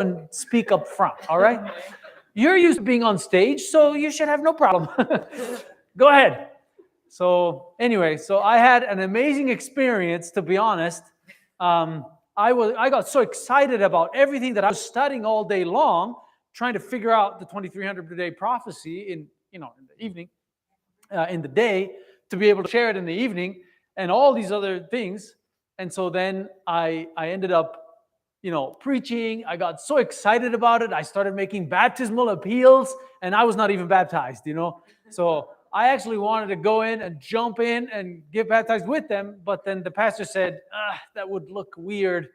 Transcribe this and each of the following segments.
and speak up front, all right? You're used to being on stage, so you should have no problem. Go ahead. So anyway, so I had an amazing experience, to be honest. I got so excited about everything that I was studying all day long, trying to figure out the 2300 per day prophecy in the evening, in the day, to be able to share it in the evening, and all these other things. And so then I ended up, preaching. I got so excited about it. I started making baptismal appeals, and I was not even baptized, So I actually wanted to go in and jump in and get baptized with them, but then the pastor said, that would look weird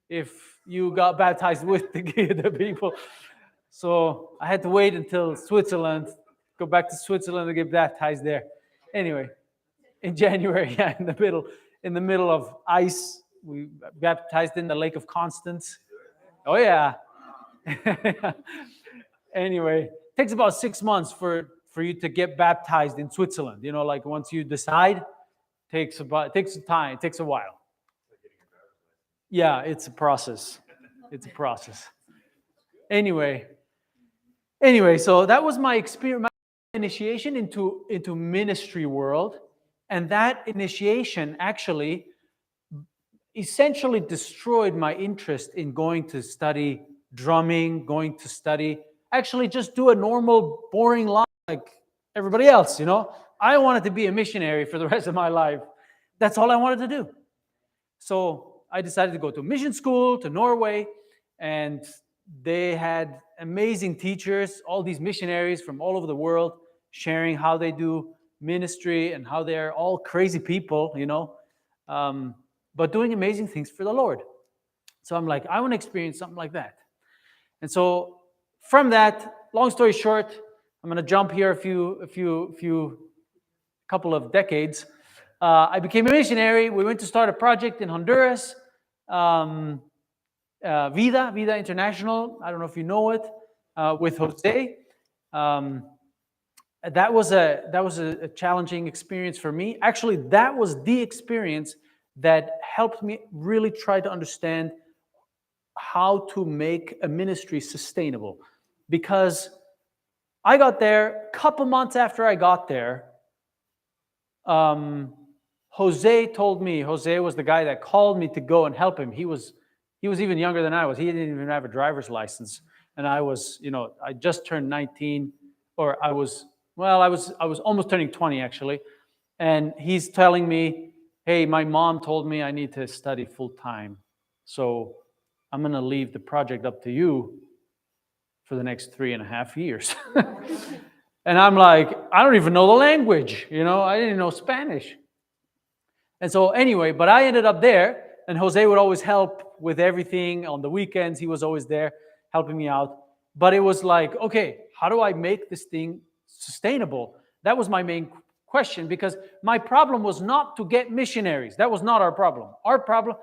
if you got baptized with the people. So I had to wait until Switzerland, go back to Switzerland to get baptized there. Anyway, in January, in the middle of ice, we baptized in the Lake of Constance. Oh yeah. Anyway, it takes about 6 months for you to get baptized in Switzerland. Like once you decide, it takes time. It takes a while. Yeah, it's a process. It's a process. Anyway, so that was my experience, my initiation into ministry world, and that initiation actually essentially destroyed my interest in going to study drumming, going to study, actually just do a normal, boring life like everybody else, I wanted to be a missionary for the rest of my life. That's all I wanted to do. So I decided to go to mission school, to Norway, and they had amazing teachers, all these missionaries from all over the world, sharing how they do ministry and how they're all crazy people, but doing amazing things for the Lord. So I'm like, I want to experience something like that. And so from that, long story short, I'm going to jump here a couple of decades. I became a missionary. We went to start a project in Honduras, Vida International. I don't know if you know it, with Jose. That was a challenging experience for me. Actually, that was the experience that helped me really try to understand how to make a ministry sustainable. Because I got there, a couple months after I got there, Jose told me, Jose was the guy that called me to go and help him. He was even younger than I was. He didn't even have a driver's license. And I was, I just turned 19, or I was almost turning 20 actually. And he's telling me, hey, my mom told me I need to study full time. So I'm going to leave the project up to you for the next 3.5 years. And I'm like, I don't even know the language. I didn't know Spanish. And so anyway, but I ended up there, and Jose would always help with everything. On the weekends, he was always there helping me out. But it was like, okay, how do I make this thing sustainable? That was my main question, because my problem was not to get missionaries. That was not our problem. Our problem,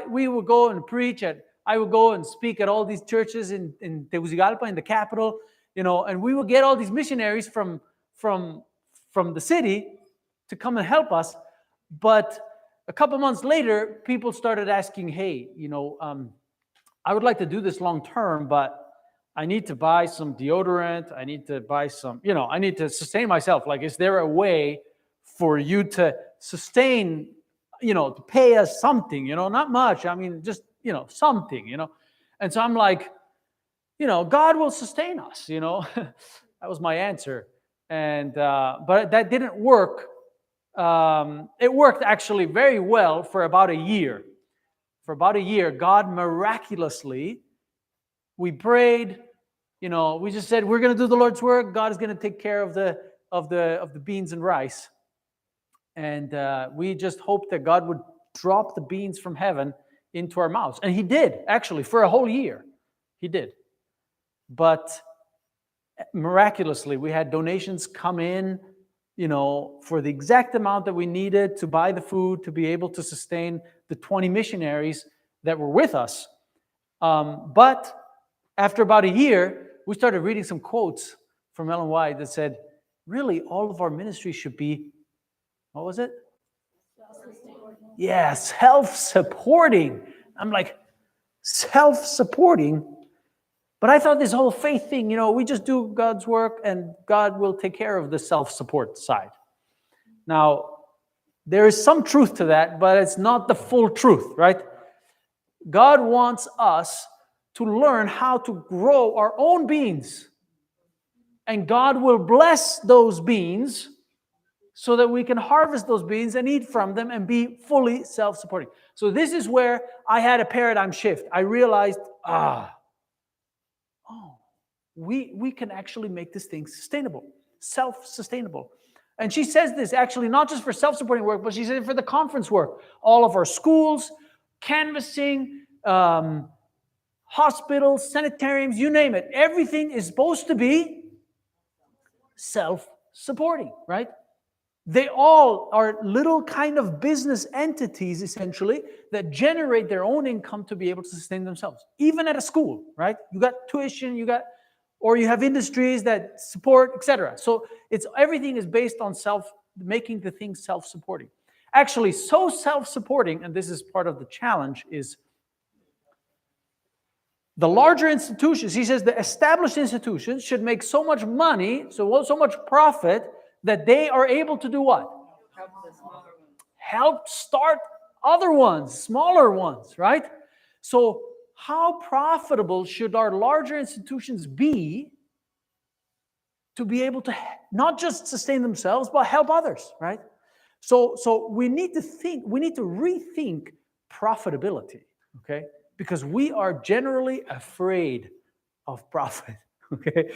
we would go and preach I would go and speak at all these churches in Tegucigalpa, in the capital, and we would get all these missionaries from the city to come and help us. But a couple months later, people started asking, hey, I would like to do this long term, but I need to buy some deodorant. I need to buy some, I need to sustain myself. Like, is there a way for you to sustain, to pay us something, not much. I mean, just, something, And so I'm like, God will sustain us, That was my answer. And, but that didn't work. It worked actually very well for about a year. For about a year, God miraculously, we prayed, we just said, we're going to do the Lord's work. God is going to take care of the beans and rice. And we just hoped that God would drop the beans from heaven into our mouths. And he did, actually, for a whole year. He did. But miraculously, we had donations come in, for the exact amount that we needed to buy the food, to be able to sustain the 20 missionaries that were with us. But after about a year, we started reading some quotes from Ellen White that said, really, all of our ministry should be, what was it? Yeah, self-supporting. I'm like, self-supporting? But I thought this whole faith thing, we just do God's work and God will take care of the self-support side. Now, there is some truth to that, but it's not the full truth, right? God wants us to learn how to grow our own beans. And God will bless those beans so that we can harvest those beans and eat from them and be fully self-supporting. So this is where I had a paradigm shift. I realized, we can actually make this thing sustainable, self-sustainable. And she says this actually not just for self-supporting work, but she said it for the conference work. All of our schools, canvassing, hospitals, sanitariums, you name it. Everything is supposed to be self-supporting, right? They all are little kind of business entities, essentially, that generate their own income to be able to sustain themselves. Even at a school, right? You got tuition, or you have industries that support, etc. So everything is based on making the thing self-supporting. Actually, so self-supporting, and this is part of the challenge, is the larger institutions. He says the established institutions should make so much money, so much profit, that they are able to do what? Help start other ones, smaller ones, right? So how profitable should our larger institutions be to be able to not just sustain themselves, but help others, right? So we need to rethink profitability, okay? Because we are generally afraid of profit. Okay,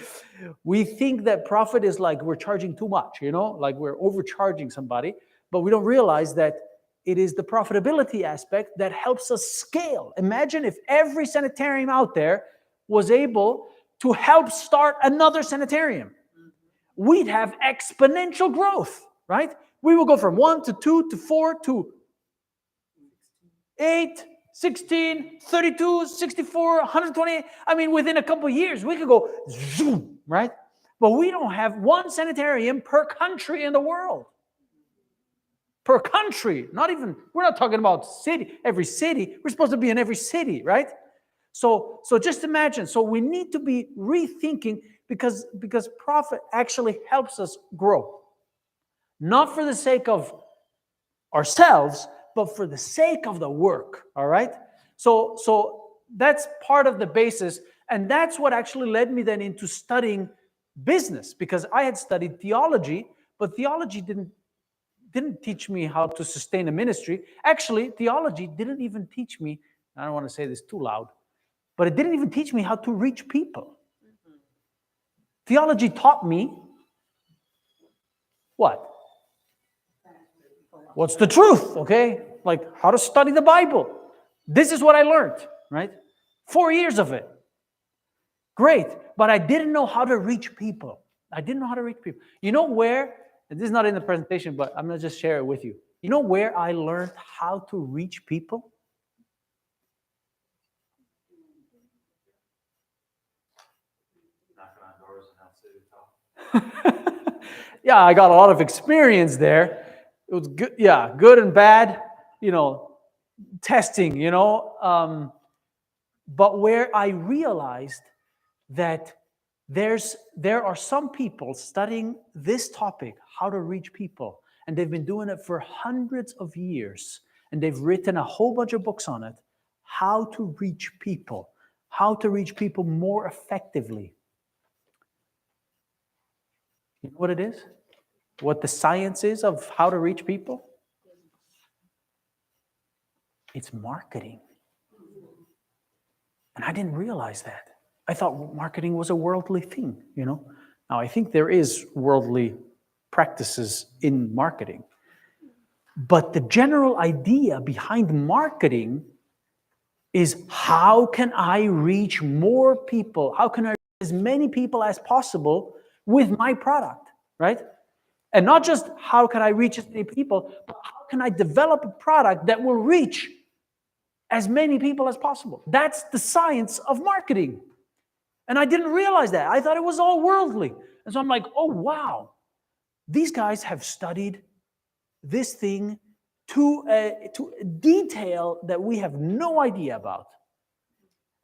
we think that profit is like we're charging too much, like we're overcharging somebody, but we don't realize that it is the profitability aspect that helps us scale. Imagine if every sanitarium out there was able to help start another sanitarium. We'd have exponential growth, right? We will go from 1 to 2 to 4 to 8, 16, 32, 64, 128. I mean, within a couple of years, we could go zoom, right? But we don't have one sanitarium per country in the world. Per country, we're not talking about every city. We're supposed to be in every city, right? So just imagine. So we need to be rethinking because profit actually helps us grow. Not for the sake of ourselves, but for the sake of the work, all right? So that's part of the basis, and that's what actually led me then into studying business, because I had studied theology, but theology didn't teach me how to sustain a ministry. Actually, theology didn't even teach me, I don't want to say this too loud, but it didn't even teach me how to reach people. Theology taught me what? What's the truth, okay? Like how to study the Bible. This is what I learned, right? 4 years of it. Great, but I didn't know how to reach people. You know where, and this is not in the presentation, but I'm going to just share it with you. You know where I learned how to reach people? Knocking on doors and outside. Yeah, I got a lot of experience there. It was good, yeah, good and bad, testing, but where I realized that there are some people studying this topic, how to reach people, and they've been doing it for hundreds of years, and they've written a whole bunch of books on it, how to reach people more effectively. You know what it is? What the science is of how to reach people? It's marketing. And I didn't realize that. I thought marketing was a worldly thing, Now, I think there is worldly practices in marketing. But the general idea behind marketing is how can I reach more people? How can I reach as many people as possible with my product, right? And not just how can I reach as many people, but how can I develop a product that will reach as many people as possible? That's the science of marketing. And I didn't realize that. I thought it was all worldly. And so I'm like, oh, wow. These guys have studied this thing to a detail that we have no idea about.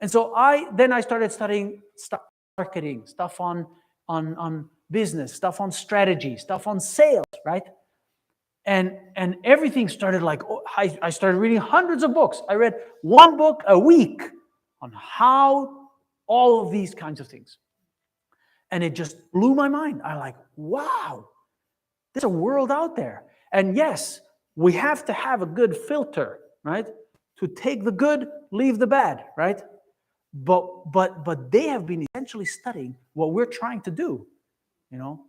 And so then I started studying marketing, stuff on business, stuff on strategy, stuff on sales, right? And everything started like, I started reading hundreds of books. I read one book a week on how all of these kinds of things. And it just blew my mind. I'm like, wow, there's a world out there. And yes, we have to have a good filter, right? To take the good, leave the bad, right? But they have been essentially studying what we're trying to do, you know?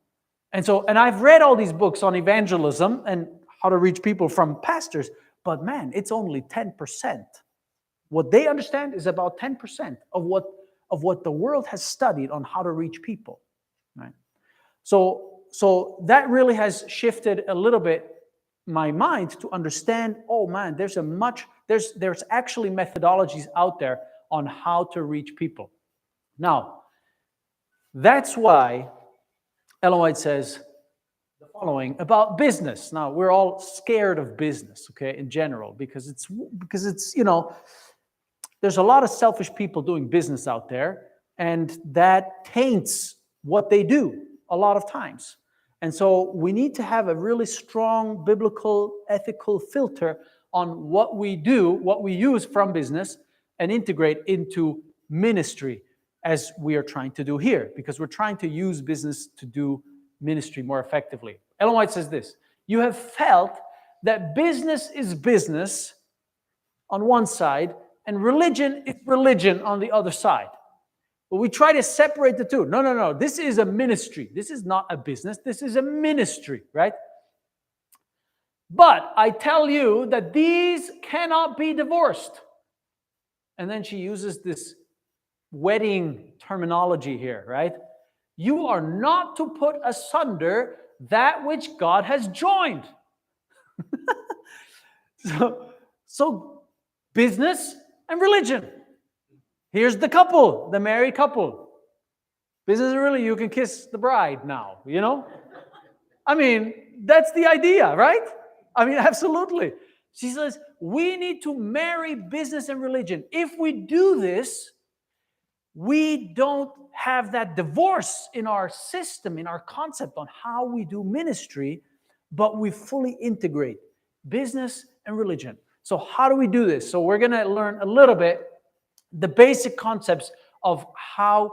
And I've read all these books on evangelism and how to reach people from pastors, but man, it's only 10%. What they understand is about 10% of what the world has studied on how to reach people, right? So that really has shifted a little bit my mind to understand, oh man, there's actually methodologies out there on how to reach people. Now, that's why Ellen White says the following about business. Now, we're all scared of business, okay, in general, because it's there's a lot of selfish people doing business out there, and that taints what they do a lot of times. And so we need to have a really strong biblical, ethical filter on what we do, what we use from business, and integrate into ministry, as we are trying to do here, because we're trying to use business to do ministry more effectively. Ellen White says this: you have felt that business is business on one side and religion is religion on the other side. But we try to separate the two. No. This is a ministry. This is not a business. This is a ministry, right? But I tell you that these cannot be divorced. And then she uses this wedding terminology here, right? You are not to put asunder that which God has joined. So business and religion. Here's the couple, the married couple. Business and religion, you can kiss the bride now, you know? I mean, that's the idea, right? I mean, absolutely. She says, we need to marry business and religion. If we do this, we don't have that divorce in our system, in our concept on how we do ministry, but we fully integrate business and religion. So how do we do this? So we're going to learn a little bit the basic concepts of how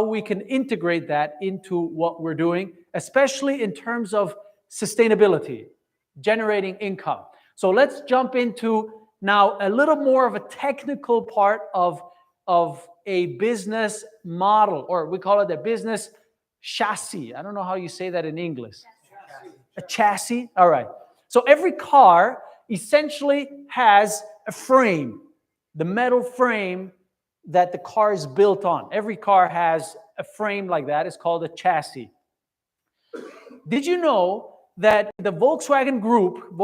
we can integrate that into what we're doing, especially in terms of sustainability, generating income. So let's jump into now a little more of a technical part of a business model, or we call it a business chassis. I don't know how you say that in English. A chassis? All right. So every car essentially has a frame, the metal frame that the car is built on. Every car has a frame like that. It's called a chassis. Did you know that the Volkswagen Group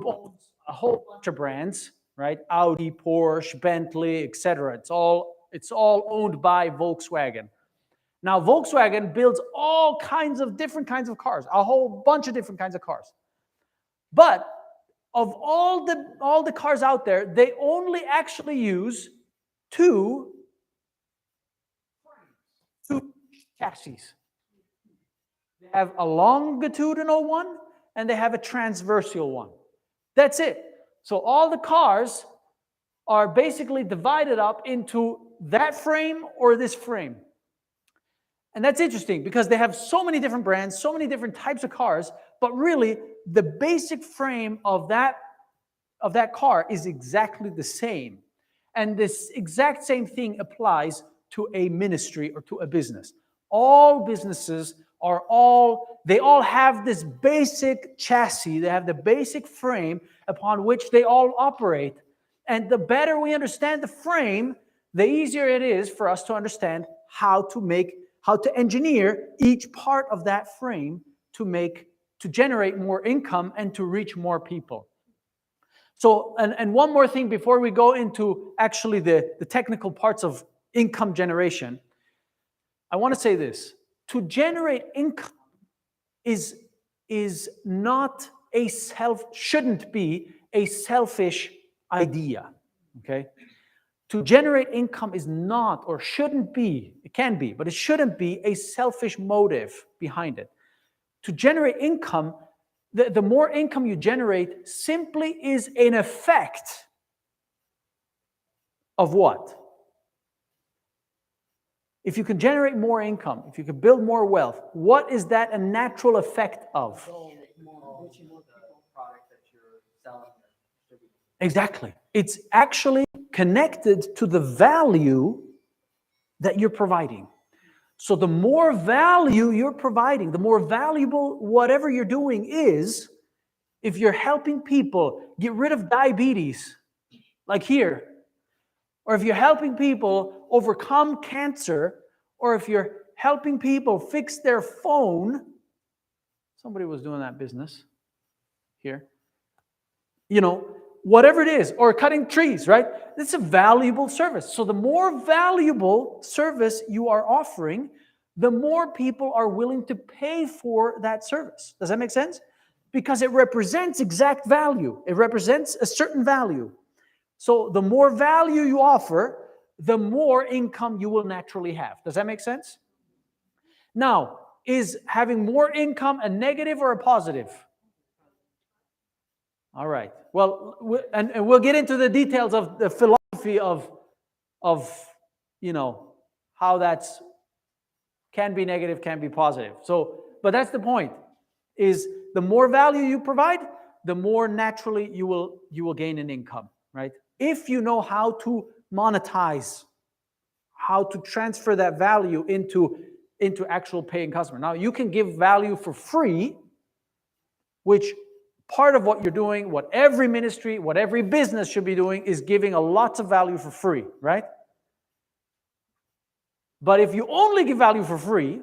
owns a whole bunch of brands, right? Audi, Porsche, Bentley, etc. It's all owned by Volkswagen. Now, Volkswagen builds all kinds of different kinds of cars, a whole bunch of different kinds of cars. But of all the cars out there, they only actually use two chassis. They have a longitudinal one and they have a transversal one. That's it. So all the cars are basically divided up into that frame or this frame. And that's interesting because they have so many different brands, so many different types of cars, but really the basic frame of that car is exactly the same. And this exact same thing applies to a ministry or to a business. All businesses they all have this basic chassis. They have the basic frame upon which they all operate. And the better we understand the frame, the easier it is for us to understand how to engineer each part of that frame to generate more income and to reach more people. So, and one more thing before we go into actually the technical parts of income generation, I want to say this. To generate income shouldn't be a selfish idea, okay? To generate income is not, or shouldn't be, it can be, but it shouldn't be a selfish motive behind it. To generate income, the more income you generate simply is an effect of what? If you can generate more income, if you can build more wealth, what is that a natural effect of? Exactly. It's actually connected to the value that you're providing. So the more value you're providing, the more valuable whatever you're doing is. If you're helping people get rid of diabetes, like here, or if you're helping people overcome cancer, or if you're helping people fix their phone, somebody was doing that business here, whatever it is, or cutting trees, right? It's a valuable service. So the more valuable service you are offering, the more people are willing to pay for that service. Does that make sense? Because it represents exact value. It represents a certain value. So the more value you offer, the more income you will naturally have. Does that make sense? Now, is having more income a negative or a positive? All right. Well, and we'll get into the details of the philosophy of how that's can be negative, can be positive. So, but that's the point, is the more value you provide, the more naturally you will gain an income, right? If you know how to monetize, how to transfer that value into actual paying customer. Now, you can give value for free, which part of what you're doing, what every ministry, what every business should be doing, is giving a lot of value for free, right? But if you only give value for free,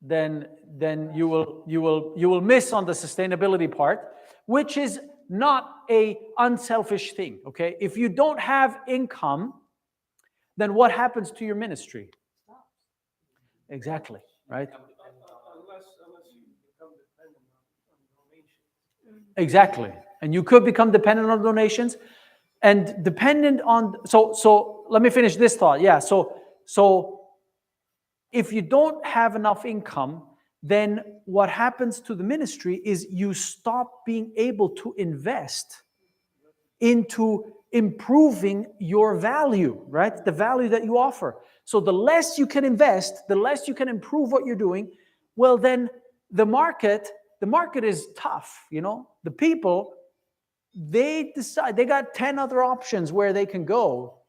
then you will miss on the sustainability part, which is not a unselfish thing, okay? If you don't have income, then what happens to your ministry? Exactly, right? Unless you become dependent on donations. Exactly. And you could become dependent on donations and dependent on, so let me finish this thought. Yeah, so if you don't have enough income, then what happens to the ministry is you stop being able to invest into improving your value, right? The value that you offer. So the less you can invest, the less you can improve what you're doing, well, then the market is tough, The people, they decide, they got 10 other options where they can go,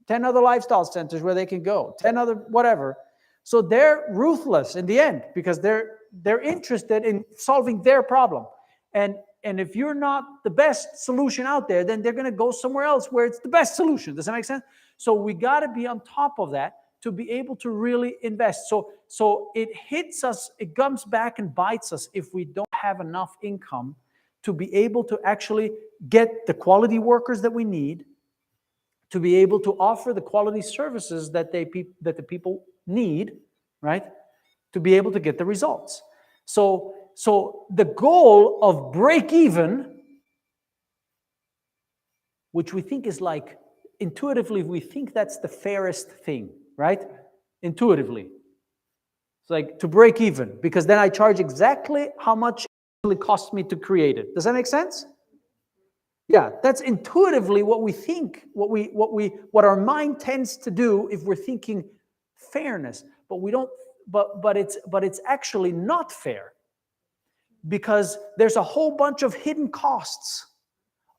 10 other lifestyle centers where they can go, 10 other whatever. So they're ruthless in the end because they're interested in solving their problem. And if you're not the best solution out there, then they're going to go somewhere else where it's the best solution. Does that make sense? So we got to be on top of that to be able to really invest. So it hits us, it comes back and bites us if we don't have enough income to be able to actually get the quality workers that we need, to be able to offer the quality services that the people need, right? To be able to get the results. So the goal of break even, which we think is like, intuitively, we think that's the fairest thing, right? Intuitively. It's like to break even, because then I charge exactly how much it really costs me to create it. Does that make sense? Yeah, that's intuitively what we think, what our mind tends to do if we're thinking fairness, but we don't, but it's actually not fair, because there's a whole bunch of hidden costs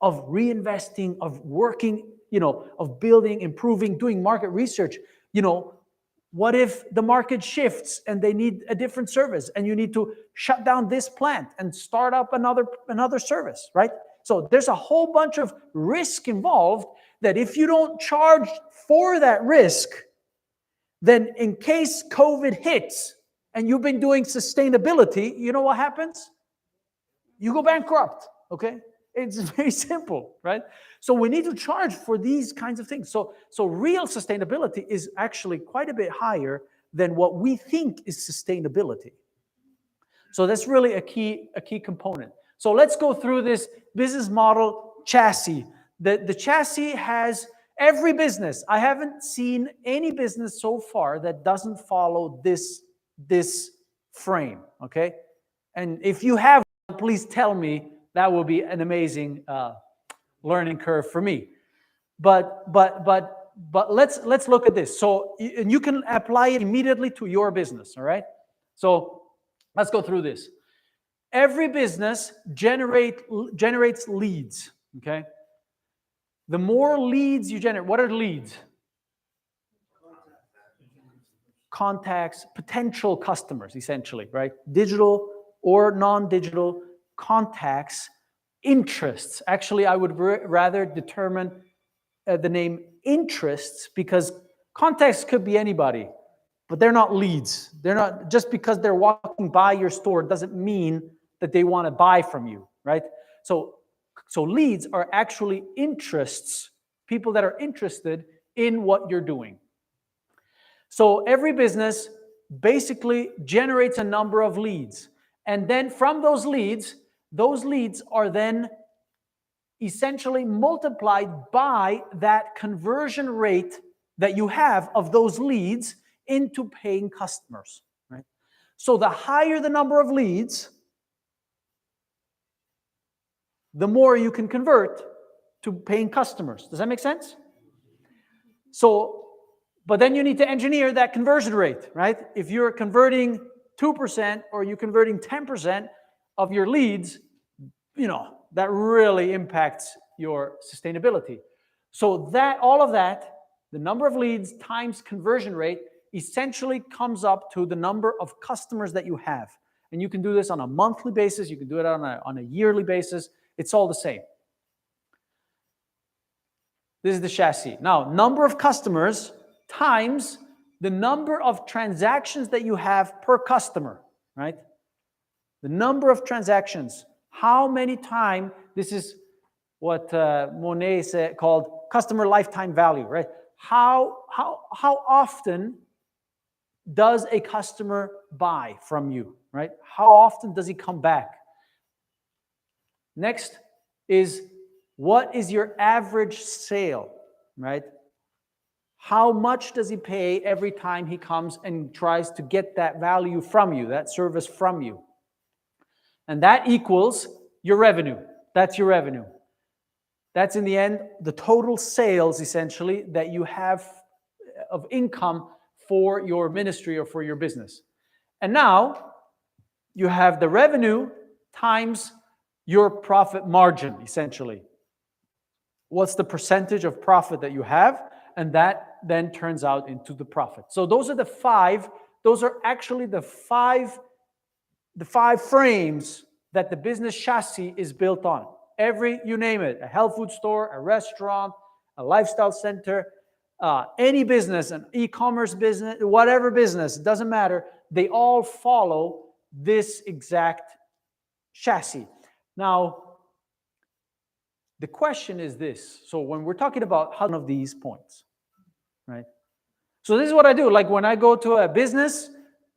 of reinvesting, of working, of building, improving, doing market research. What if the market shifts and they need a different service and you need to shut down this plant and start up another service, right? So there's a whole bunch of risk involved that if you don't charge for that risk, then in case COVID hits and you've been doing sustainability, you know what happens? You go bankrupt, okay? It's very simple, right? So we need to charge for these kinds of things. So real sustainability is actually quite a bit higher than what we think is sustainability. So that's really a key component. So let's go through this business model chassis The chassis has every business. I haven't seen any business so far that doesn't follow this frame, okay? And if you have one, please tell me. That will be an amazing learning curve for me. But let's look at this. So and you can apply it immediately to your business, all right? So let's go through this. Every business generates leads, okay? The more leads you generate, what are leads? Contacts, potential customers, essentially, right? Digital or non-digital contacts, interests. Actually, I would rather determine the name interests, because contacts could be anybody, but they're not leads. They're not, just because they're walking by your store doesn't mean that they want to buy from you, right? So leads are actually interests, people that are interested in what you're doing. So every business basically generates a number of leads. And then from those leads are then essentially multiplied by that conversion rate that you have of those leads into paying customers, right? So the higher the number of leads, the more you can convert to paying customers. Does that make sense? So, but then you need to engineer that conversion rate, right? If you're converting 2% or you're converting 10% of your leads, you know, that really impacts your sustainability. So that, all of that, the number of leads times conversion rate essentially comes up to the number of customers that you have. And you can do this on a monthly basis. You can do it on a yearly basis. It's all the same. This is the chassis. Now, number of customers times the number of transactions that you have per customer, right? The number of transactions. How many times, this is what Monet called customer lifetime value, right? How often does a customer buy from you, right? How often does he come back? Next is, what is your average sale, right? How much does he pay every time he comes and tries to get that value from you, that service from you? And that equals your revenue. That's your revenue. That's in the end the total sales essentially that you have of income for your ministry or for your business. And now you have the revenue times your profit margin essentially. What's the percentage of profit that you have? And that then turns out into the profit. So those are actually the five frames that the business chassis is built on. You name it, a health food store, a restaurant, a lifestyle center, any business, an e-commerce business, whatever business, it doesn't matter. They all follow this exact chassis. Now, the question is this. So when we're talking about one of these points, right? So this is what I do. Like when I go to a business,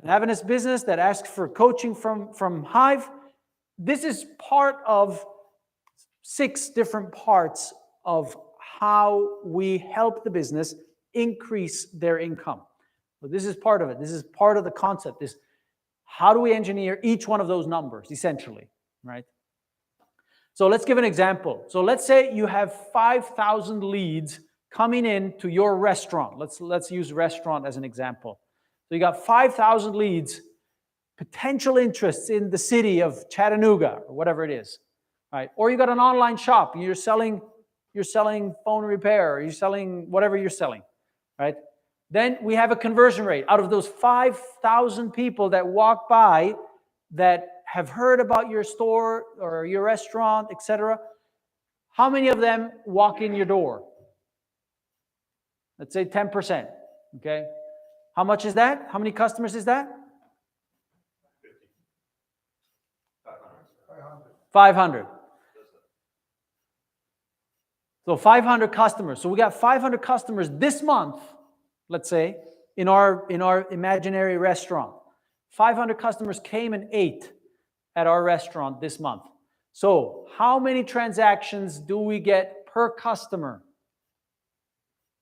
an Adventist business that asks for coaching from Hive, this is part of 6 different parts of how we help the business increase their income. So this is part of it. This is part of the concept. Is how do we engineer each one of those numbers, essentially, right? So let's give an example. So let's say you have 5,000 leads coming in to your restaurant. Let's use restaurant as an example. So you got 5,000 leads, potential interests in the city of Chattanooga or whatever it is, right? Or you got an online shop and you're selling phone repair, or you're selling whatever you're selling, right? Then we have a conversion rate. Out of those 5,000 people that walk by that have heard about your store or your restaurant, etc., how many of them walk in your door? Let's say 10%, okay? How much is that? How many customers is that? 500. So 500 customers. So we got 500 customers this month, let's say, in our imaginary restaurant. 500 customers came and ate at our restaurant this month. So how many transactions do we get per customer.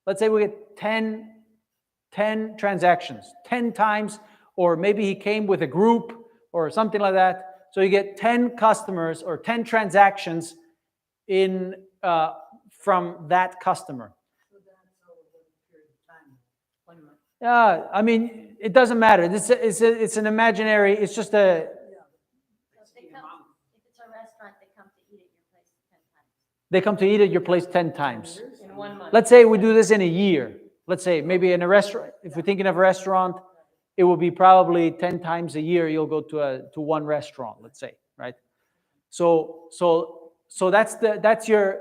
Let's say we get 10 transactions, 10 times, or maybe he came with a group or something like that. So you get 10 customers or 10 transactions in from that customer. So that's over what period of time? 1 month. I mean, it doesn't matter. It's an imaginary. It's just a. If it's a restaurant, they come to eat at your place 10 times. They come to eat at your place 10 times. In 1 month. Let's say we do this in a year. Let's say maybe in a restaurant. If we're thinking of a restaurant, it will be probably 10 times a year. You'll go to one restaurant. Let's say, right? So that's your.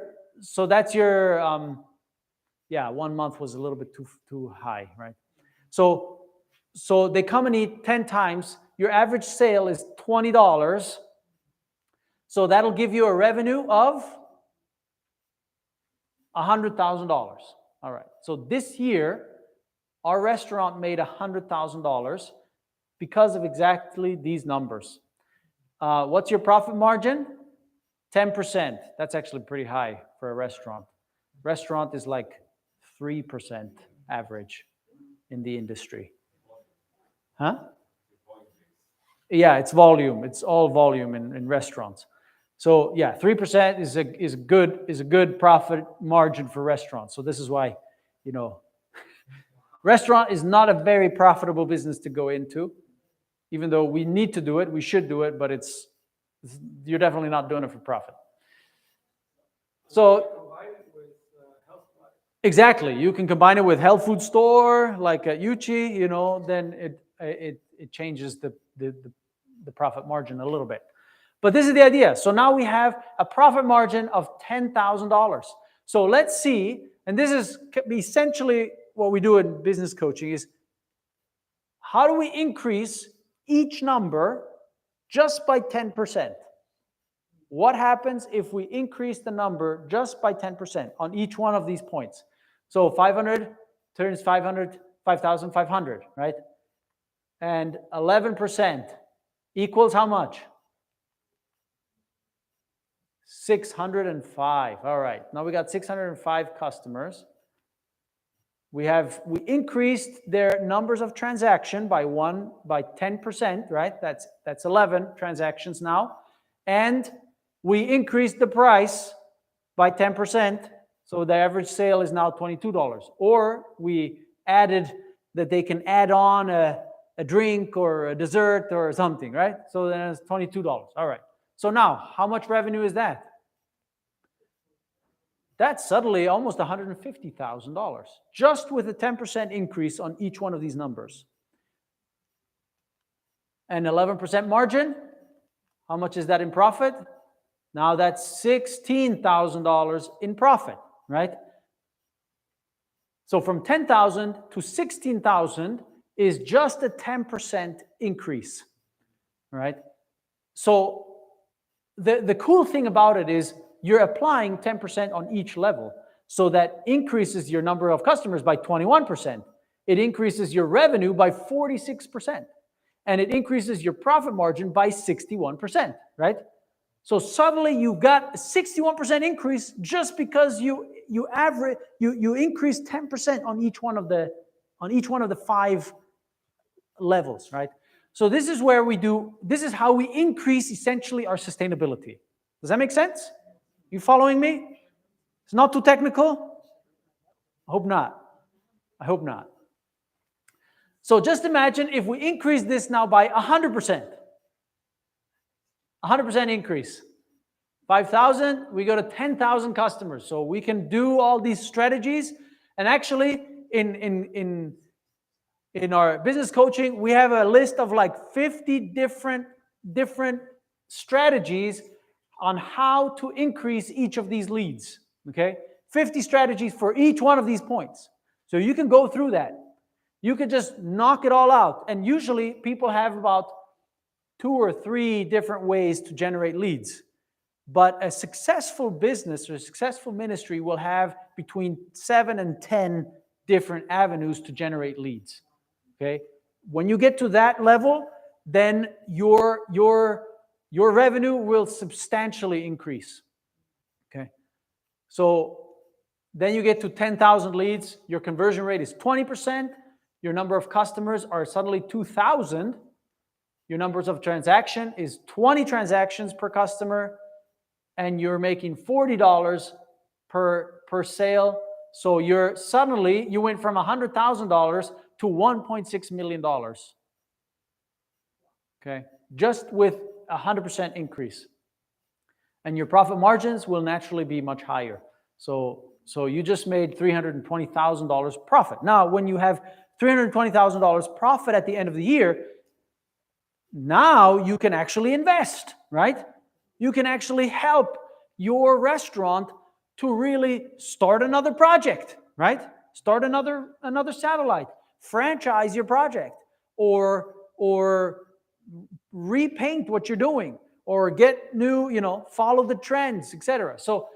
Yeah, 1 month was a little bit too high, right? So they come and eat 10 times. Your average sale is $20. So that'll give you a revenue of $100,000. All right. So this year, our restaurant made $100,000 because of exactly these numbers. What's your profit margin? 10%. That's actually pretty high for a restaurant. Restaurant is like 3% average in the industry. Huh? Yeah, it's volume. It's all volume in restaurants. So yeah, 3% is a good profit margin for restaurants. So this is why, restaurant is not a very profitable business to go into, even though we need to do it, we should do it, but you're definitely not doing it for profit. So Combine it with health food. exactly, you can combine it with health food store like at Uchi, then it changes the profit margin a little bit. But this is the idea. So now we have a profit margin of $10,000. So let's see, and this is essentially what we do in business coaching is how do we increase each number just by 10%? What happens if we increase the number just by 10% on each one of these points? So 500 turns 500, 5,500, right? And 11% equals how much? 605. All right. Now we got 605 customers. We increased their numbers of transaction by 10%, right? That's 11 transactions now. And we increased the price by 10%. So the average sale is now $22. Or we added that they can add on a drink or a dessert or something, right? So then it's $22. All right. So now, how much revenue is that? That's suddenly almost $150,000, just with a 10% increase on each one of these numbers. And 11% margin, how much is that in profit? Now that's $16,000 in profit, right? So from 10,000 to 16,000 is just a 10% increase, right? So the cool thing about it is you're applying 10% on each level. So that increases your number of customers by 21%. It increases your revenue by 46%. And it increases your profit margin by 61%, right? So suddenly you got a 61% increase just because you increase 10% on each one of the 5 levels, right? So this is how we increase essentially our sustainability. Does that make sense? You following me? It's not too technical? I hope not. I hope not. So just imagine if we increase this now by 100%. 100% increase. 5,000, we go to 10,000 customers. So we can do all these strategies. And actually, in our business coaching, we have a list of like 50 different strategies on how to increase each of these leads, okay? 50 strategies for each one of these points. So you can go through that. You could just knock it all out. And usually people have about 2 or 3 different ways to generate leads. But a successful business or a successful ministry will have between 7 and 10 different avenues to generate leads, okay? When you get to that level, then your revenue will substantially increase, okay? So then you get to 10,000 leads. Your conversion rate is 20%. Your number of customers are suddenly 2,000. Your numbers of transaction is 20 transactions per customer, and you're making $40 per sale. So you went from $100,000 to $1.6 million. Okay, just with 100% increase. And your profit margins will naturally be much higher. So you just made $320,000 profit. Now, when you have $320,000 profit at the end of the year, now you can actually invest, right? You can actually help your restaurant to really start another project, right? Start another satellite, franchise your project, or repaint what you're doing, or get new, follow the trends, etc. So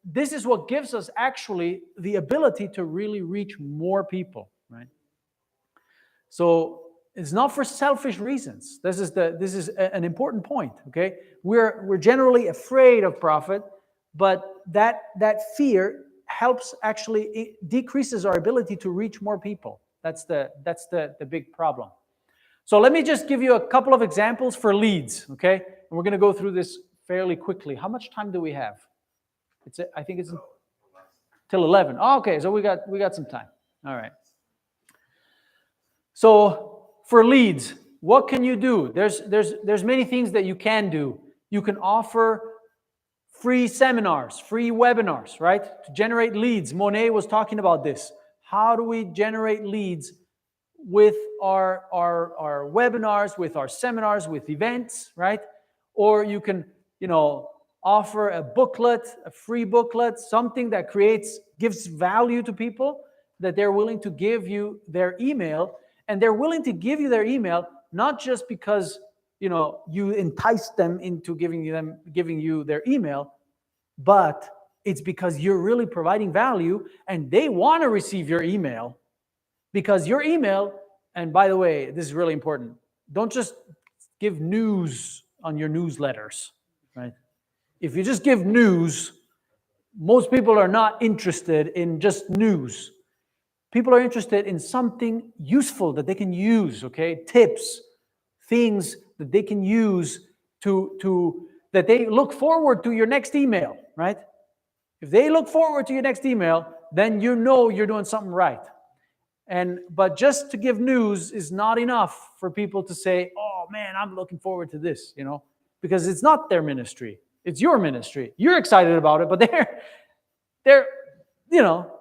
this is what gives us actually the ability to really reach more people, right? So it's not for selfish reasons. This is an important point. Okay, we're generally afraid of profit, but that fear helps actually, it decreases our ability to reach more people. That's the big problem. So let me just give you a couple of examples for leads. Okay, and we're going to go through this fairly quickly. How much time do we have? I think it's till 11. Oh, okay, so we got some time. All right. So for leads, what can you do? There's many things that you can do. You can offer free seminars, free webinars, right? To generate leads. Monet was talking about this. How do we generate leads with our webinars, with our seminars, with events, right? Or you can, offer a booklet, a free booklet, something that gives value to people, that they're willing to give you their email. And they're willing to give you their email, not just because, you enticed them into giving you their email, but it's because you're really providing value and they want to receive your email, because your email, and by the way, this is really important, don't just give news on your newsletters, right? If you just give news, most people are not interested in just news. People are interested in something useful that they can use, okay? Tips, things that they can use that they look forward to your next email, right? If they look forward to your next email, then you know you're doing something right. But just to give news is not enough for people to say, oh man, I'm looking forward to this, because it's not their ministry. It's your ministry. You're excited about it, but they're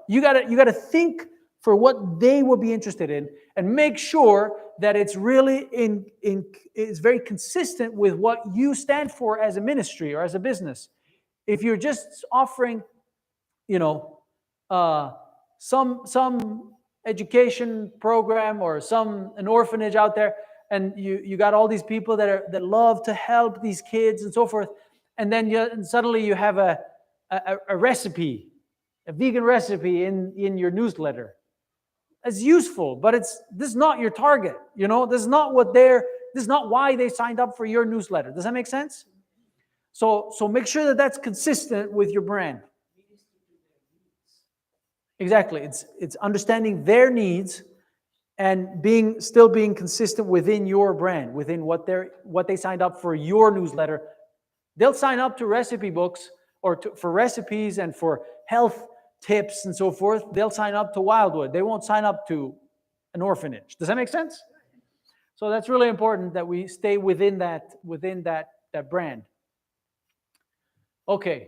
you gotta think for what they will be interested in, and make sure that it's really it's very consistent with what you stand for as a ministry or as a business. If you're just offering, some education program or an orphanage out there, and you got all these people that love to help these kids and so forth, and then suddenly you have a recipe, a vegan recipe in your newsletter. It's useful, but this is not your target. This is not why they signed up for your newsletter. Does that make sense? So make sure that that's consistent with your brand. Exactly. It's understanding their needs and still being consistent within your brand, within what they signed up for your newsletter. They'll sign up to recipe books or for recipes and for health tips and so forth. They'll sign up to Wildwood. They won't sign up to an orphanage. Does that make sense? So that's really important that we stay within that brand. Okay.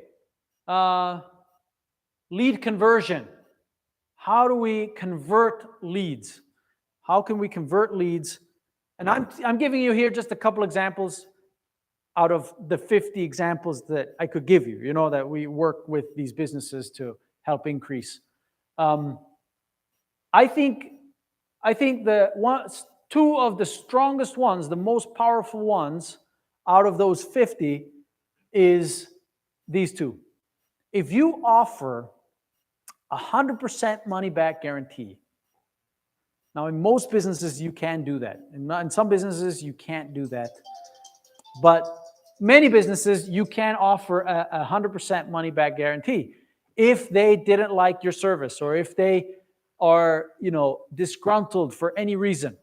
Lead conversion. How do we convert leads? How can we convert leads? And I'm giving you here just a couple examples out of the 50 examples that I could give you, that we work with these businesses to help increase. I think two of the strongest ones, the most powerful ones out of those 50 is these two. If you offer 100% money back guarantee. Now, in most businesses, you can do that. In some businesses, you can't do that. But many businesses, you can offer a 100% money back guarantee. if they didn't like your service or if they are, disgruntled for any reason.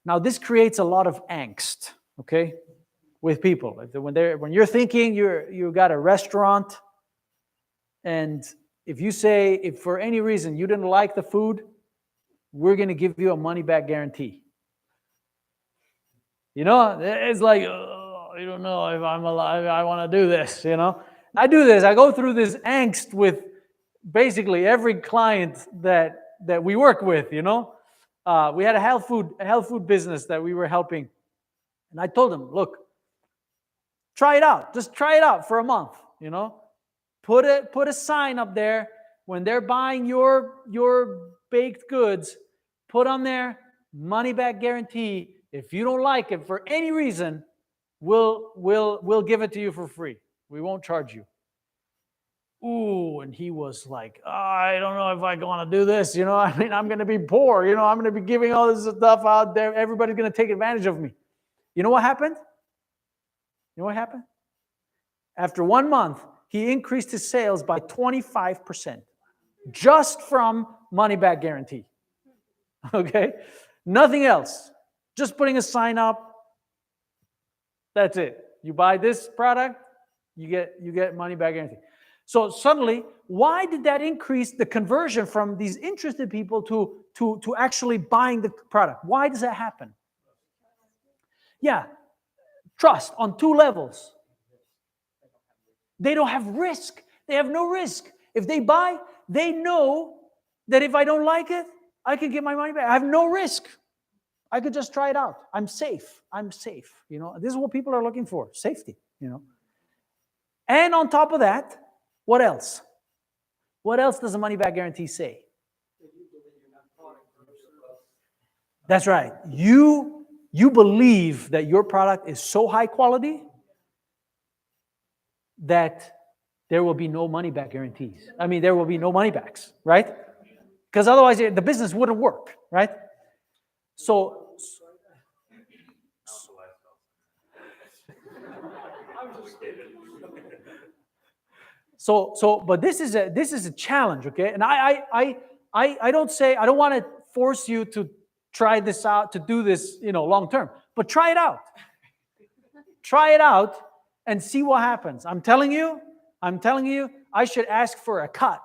Now, this creates a lot of angst, okay, with people. When you're thinking you got a restaurant, and if you say, if for any reason you didn't like the food, we're going to give you a money-back guarantee. It's like, I don't know if I'm alive. I want to do this, I do this. I go through this angst with basically every client that we work with, We had a health food business that we were helping. And I told them, look, try it out. Just try it out for a month, Put a sign up there when they're buying your baked goods. Put on there, money back guarantee. If you don't like it for any reason, we'll give it to you for free. We won't charge you. Ooh, and he was like, I don't know if I want to do this. I'm going to be poor. I'm going to be giving all this stuff out there. Everybody's going to take advantage of me. You know what happened? After 1 month, he increased his sales by 25% just from money back guarantee. Okay? Nothing else. Just putting a sign up. That's it. You buy this product, you get money back guarantee. So suddenly, why did that increase the conversion from these interested people to actually buying the product? Why does that happen? Yeah, trust on 2 levels. They don't have risk. They have no risk. If they buy, they know that if I don't like it, I can get my money back. I have no risk. I could just try it out. I'm safe. This is what people are looking for, safety, And on top of that, what else? What else does the money back guarantee say? That's right. You believe that your product is so high quality that there will be no money back guarantees. There will be no money backs, right? Because otherwise the business wouldn't work, right? So but this is a challenge, okay? And I don't want to force you to try this out, to do this, long term. But try it out. Try it out and see what happens. I'm telling you, I should ask for a cut.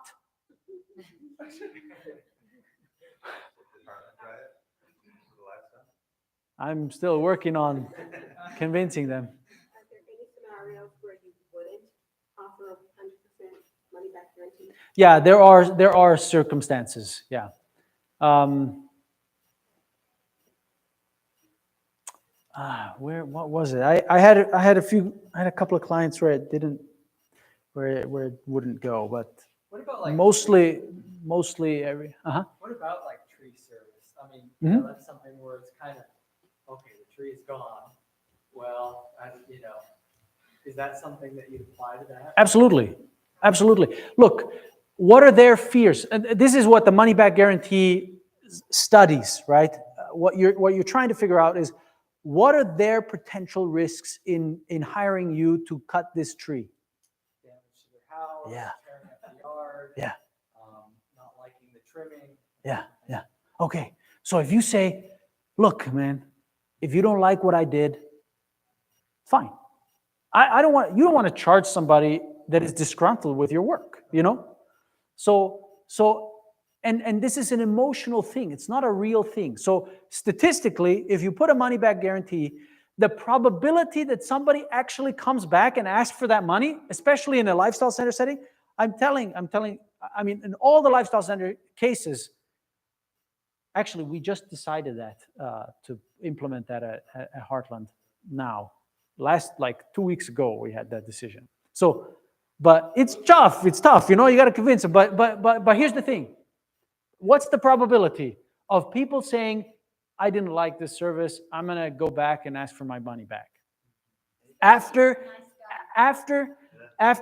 I'm still working on convincing them. Are there any scenarios where you wouldn't offer a 100% money back guarantee? Yeah, there are circumstances. Yeah. What was it? I had a couple of clients where it didn't, where it wouldn't go, but What about like mostly every. What about like tree service? That's something where it's kind of okay. The tree is gone. Well, is that something that you'd apply to that? Absolutely. Look, what are their fears? And this is what the money back guarantee studies, right? What you're trying to figure out is, what are their potential risks in hiring you to cut this tree? Damage to their house. Yeah. Tearing up the yard. Yeah. Not liking the trimming. Yeah. Okay. So if you say, look, man, if you don't like what I did, fine. You don't want to charge somebody that is disgruntled with your work, So and this is an emotional thing. It's not a real thing. So statistically, if you put a money back guarantee, the probability that somebody actually comes back and asks for that money, especially in a lifestyle center setting, I'm telling, in all the lifestyle center cases, actually, we just decided that to implement that at Heartland now. Last, 2 weeks ago, we had that decision. So, but it's tough. You got to convince them. But here's the thing. What's the probability of people saying, I didn't like this service, I'm going to go back and ask for my money back? After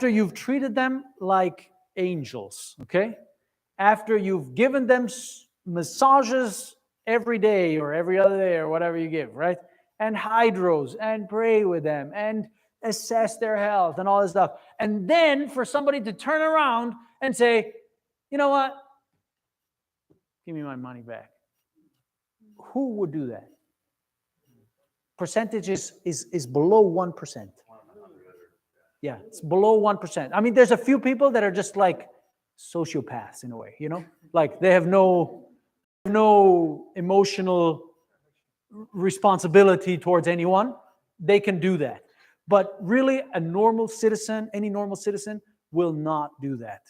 you've treated them like angels, okay? After you've given them massages every day or every other day or whatever you give, right? And hydros, and pray with them, and assess their health and all this stuff. And then for somebody to turn around and say, you know what? Give me my money back. Who would do that? Percentage is below 1%. Yeah, it's below 1%. I mean, there's a few people that are just like sociopaths in a way, like they have no emotional responsibility towards anyone. They can do that. But really, any normal citizen will not do that.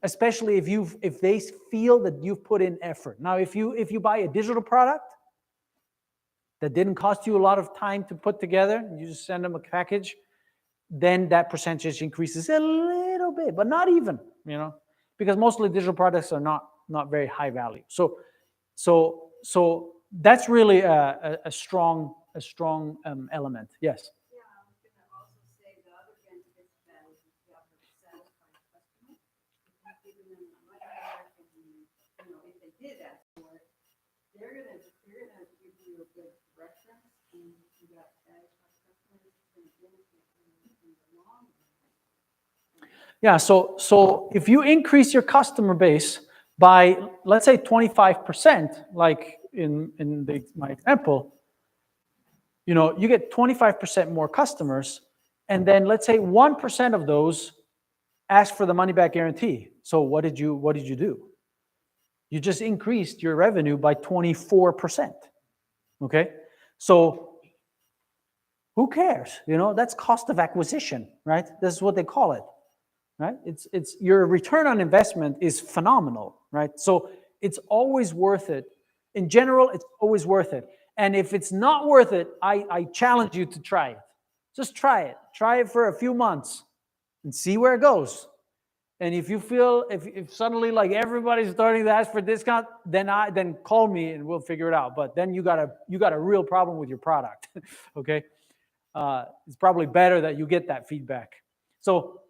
Especially if they feel that you've put in effort. Now, if you buy a digital product that didn't cost you a lot of time to put together, you just send them a package, then that percentage increases a little bit, but not even, because mostly digital products are not very high value. So that's really a strong element. Yes. Yeah, I was gonna also say the other benefits that is you have a satisfied customer. If you've given them money back and if they did ask for it, they're gonna give you a good reference and you got satisfied customers, it's gonna benefit in the long run. Yeah, so if you increase your customer base by, let's say 25%, like in my example, you get 25% more customers, and then let's say 1% of those ask for the money back guarantee. So what did you do? You just increased your revenue by 24%. Okay? So who cares? That's cost of acquisition, right? This is what they call it. Right? It's your return on investment is phenomenal, right? So it's always worth it. In general, it's always worth it. And if it's not worth it, I challenge you to try it. Just try it. Try it for a few months and see where it goes. And if you feel, if suddenly like everybody's starting to ask for discount, then call me and we'll figure it out. But then you got a real problem with your product. Okay? It's probably better that you get that feedback. So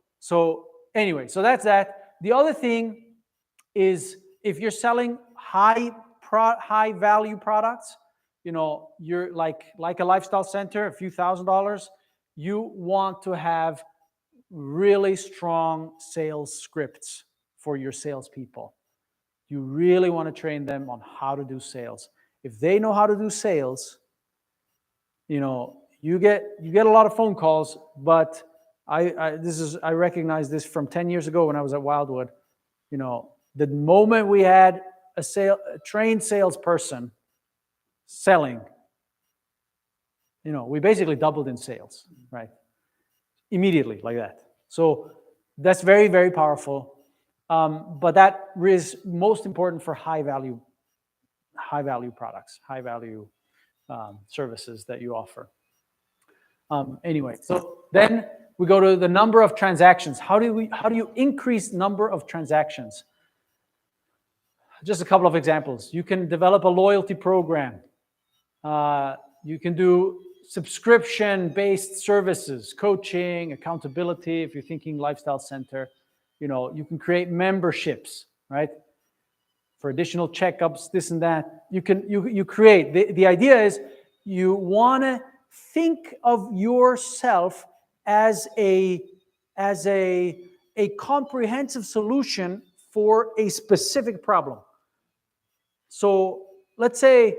anyway, so that's that. The other thing is if you're selling high value products, you're like a lifestyle center, a few $1,000s, you want to have really strong sales scripts for your salespeople. You really want to train them on how to do sales. If they know how to do sales, you get a lot of phone calls, but I recognize this from 10 years ago when I was at Wildwood. The moment we had a trained salesperson selling, we basically doubled in sales, right? Immediately, like that. So that's very, very powerful. But that is most important for high value products, high value services that you offer. Anyway, so then we go to the number of transactions. How do you increase number of transactions? Just a couple of examples. You can develop a loyalty program. You can do subscription-based services, coaching, accountability. If you're thinking lifestyle center, you can create memberships, right? For additional checkups, this and that. You create. The idea is you want to think of yourself as a comprehensive solution for a specific problem. So let's say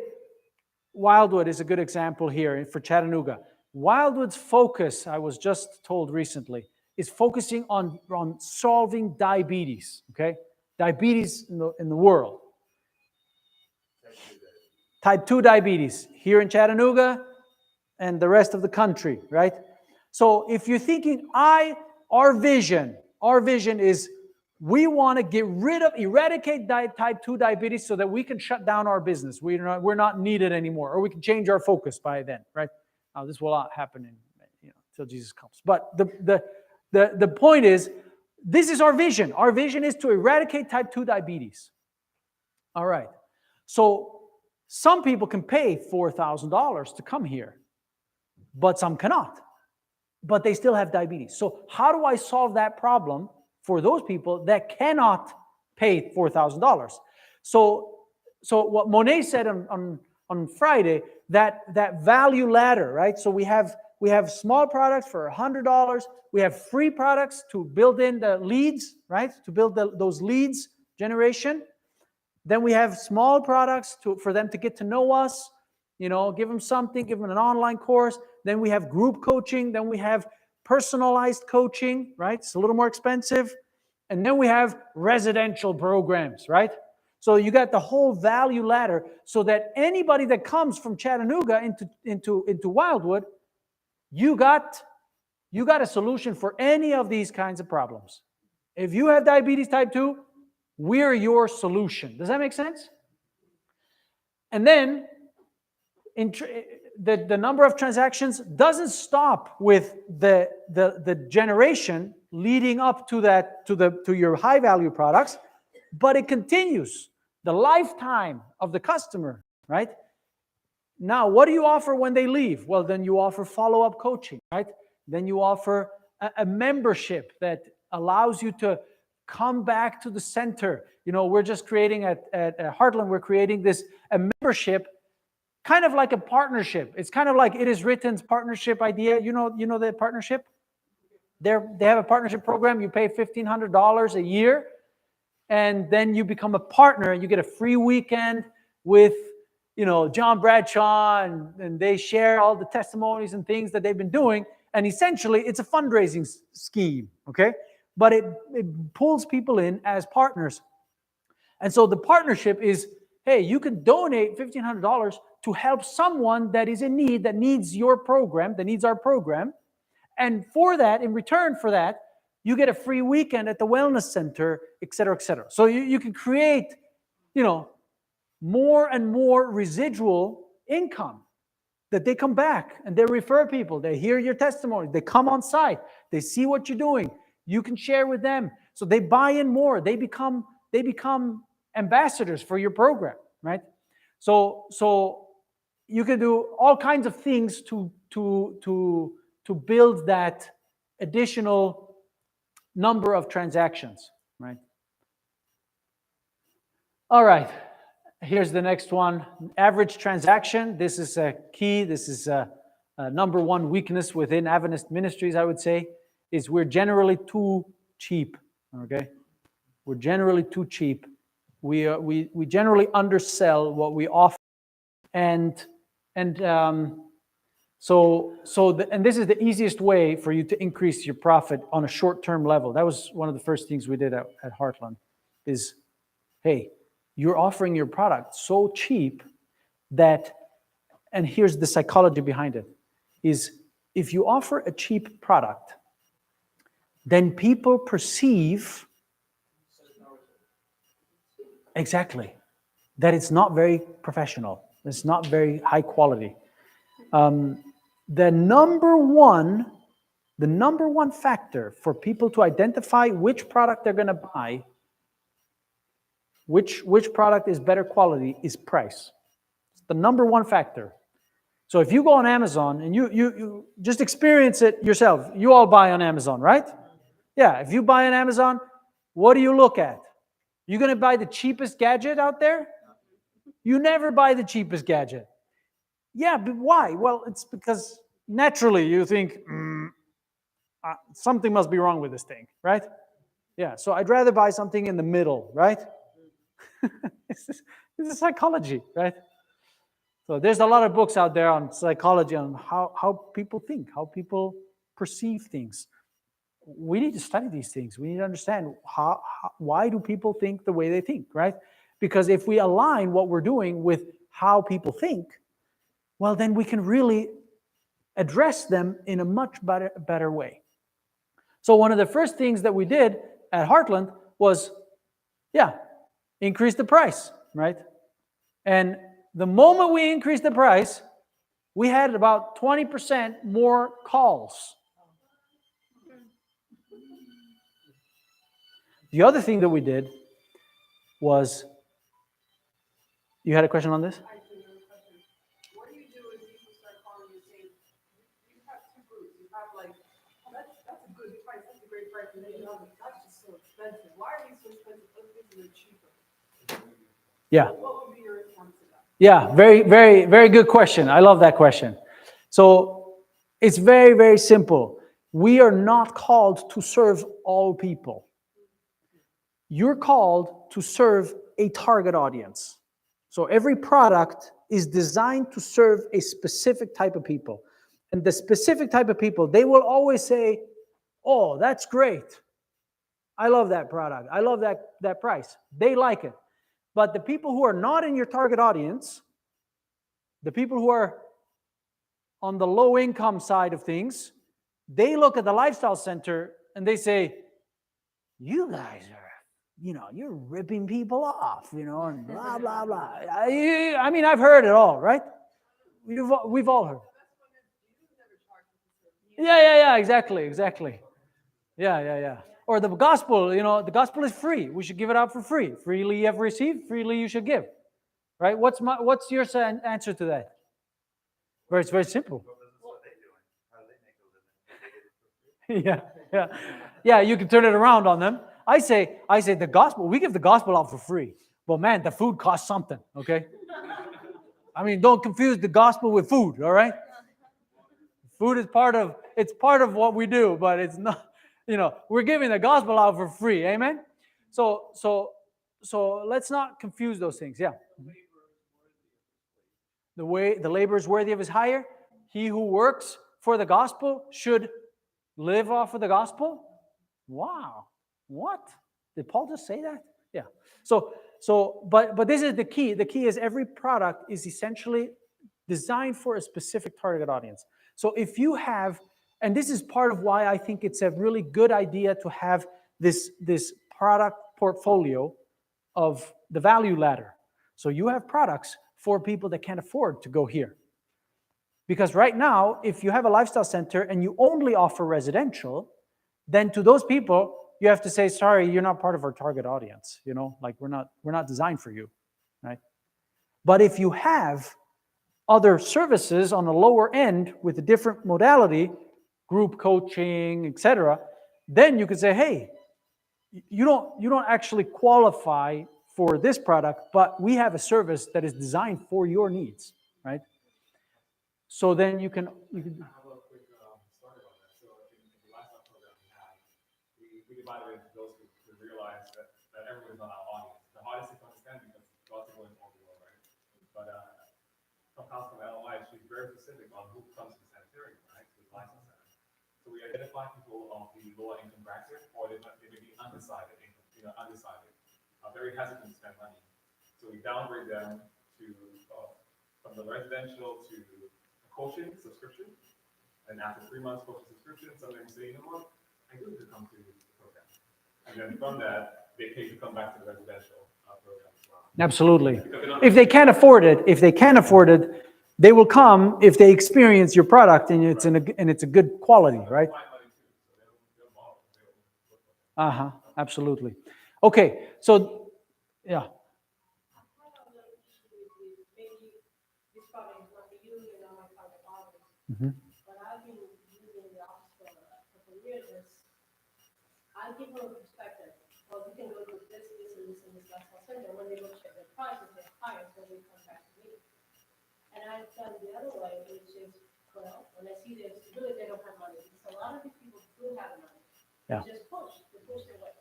Wildwood is a good example here for Chattanooga. Wildwood's focus, I was just told recently, is focusing on solving diabetes, okay? Diabetes in the world. Type 2 diabetes here in Chattanooga and the rest of the country, right? So if you're thinking, our vision is we want to eradicate type 2 diabetes so that we can shut down our business. We're not needed anymore, or we can change our focus by then, right? Now, this will not happen until Jesus comes. But the point is, this is our vision. Our vision is to eradicate type 2 diabetes. All right. So some people can pay $4,000 to come here, but some cannot. But they still have diabetes. So how do I solve that problem for those people that cannot pay $4,000? So what Monet said on Friday, that value ladder, right? So we have We have small products for $100. We have free products to build in the leads, right? To build those leads generation. Then we have small products for them to get to know us, give them something, give them an online course. Then we have group coaching. Then we have personalized coaching, right? It's a little more expensive. And then we have residential programs, right? So you got the whole value ladder so that anybody that comes from Chattanooga into Wildwood, you got a solution for any of these kinds of problems. If you have diabetes type 2, we're your solution. Does that make sense? And then the number of transactions doesn't stop with the generation leading up to that to your high value products, but it continues the lifetime of the customer, right? Now, what do you offer when they leave? Well, then you offer follow-up coaching, right? Then you offer a membership that allows you to come back to the center. We're just creating at Heartland, we're creating a membership, kind of like a partnership. It's kind of like It Is Written's partnership idea. You know the partnership? They have a partnership program. You pay $1,500 a year, and then you become a partner, and you get a free weekend with John Bradshaw, and they share all the testimonies and things that they've been doing. And essentially, it's a fundraising scheme, okay? But it pulls people in as partners. And so the partnership is, hey, you can donate $1,500 to help someone that is in need, that needs your program, that needs our program. And for that, in return for that, you get a free weekend at the wellness center, et cetera, et cetera. So you can create, more and more residual income that they come back and they refer people. They hear your testimony. They come on site. They see what you're doing. You can share with them. So they buy in more. They become ambassadors for your program, right? So you can do all kinds of things to build that additional number of transactions, right? All right. Here's the next one. Average transaction. This is a key. This is a number one weakness within Adventist Ministries, I would say, is we're generally too cheap. Okay, we're generally too cheap. We generally undersell what we offer, and this is the easiest way for you to increase your profit on a short-term level. That was one of the first things we did at Heartland. Is, hey, you're offering your product so cheap that, and here's the psychology behind it, is if you offer a cheap product, then people perceive exactly that it's not very professional. It's not very high quality. The number one factor for people to identify which product they're going to buy, which product is better quality, is price. It's the number one factor. So if you go on Amazon and you just experience it yourself, you all buy on Amazon, right? Yeah, if you buy on Amazon, what do you look at? You're going to buy the cheapest gadget out there? You never buy the cheapest gadget. Yeah, but why? Well, it's because naturally you think, something must be wrong with this thing, right? Yeah, so I'd rather buy something in the middle, right? This is psychology, right? So there's a lot of books out there on psychology, on how people think, how people perceive things. We need to study these things. We need to understand why do people think the way they think, right? Because if we align what we're doing with how people think, well, then we can really address them in a much better way. So one of the first things that we did at Heartland was, increase the price, right? And the moment we increased the price, we had about 20% more calls. The other thing that we did was, you had a question on this? I do have a question. What do you do when people start calling you saying, you have two groups, you have like, oh, that's a good price, that's a great price, and then you have, that's just so expensive. Why are these so expensive? Other things are cheaper. Yeah. What would be your response to that? Yeah, very, very, very good question. I love that question. So It's very, very simple. We are not called to serve all people. You're called to serve a target audience. So every product is designed to serve a specific type of people. And the specific type of people, they will always say, oh, that's great. I love that product. I love that price. They like it. But the people who are not in your target audience, the people who are on the low income side of things, they look at the lifestyle center and they say, you guys are, you're ripping people off, and blah, blah, blah. I mean, I've heard it all, right? We've all heard. Yeah, exactly. Yeah. Or the gospel, the gospel is free. We should give it out for free. Freely you have received, freely you should give. Right? What's your answer to that? It's very simple. Yeah, you can turn it around on them. I say the gospel, we give the gospel out for free. But man, the food costs something, okay? I mean, don't confuse the gospel with food, all right? Food is part of what we do, but it's not, we're giving the gospel out for free, amen? So let's not confuse those things, yeah. The labor is worthy of his hire. He who works for the gospel should live off of the gospel. Wow. What? Did Paul just say that? Yeah. But this is the key. The key is every product is essentially designed for a specific target audience. So if you have, and this is part of why I think it's a really good idea to have this product portfolio of the value ladder. So you have products for people that can't afford to go here. Because right now, if you have a lifestyle center and you only offer residential, then to those people, you have to say, sorry, you're not part of our target audience. Like we're not designed for you, right? But if you have other services on the lower end with a different modality, group coaching, etc., then you could say, hey, you don't actually qualify for this product, but we have a service that is designed for your needs, right? So then you can. I have a quick story about that. So in the lifestyle program we divided into those who realized that everyone's not our audience. The hardest thing to understand because God's going all the world, right? But from Council LOI, she's very specific on who comes to sanitarium, right? To the lifestyle center. So we identify people of the lower income bracket, or they may be undecided, very hesitant to spend money. So we downgrade them to from the residential to coaching subscription, and after 3 months coaching subscription, some of them say, what, I do need to come to the program. And then from that, they pay to come back to the residential program as well. Absolutely. If they can't afford it, they will come if they experience your product and it's a good quality, right? Absolutely. Okay, so yeah. Mm-hmm. But I've been using the office for a couple of years. I give them a perspective. Well, you can go to this, and this lifestyle center. When they go check their prices, they're higher, so they come back to me. And I've done the other way, which is, well, when I see this, really they don't have money. Because a lot of these people do have money. Yeah. They just push their way.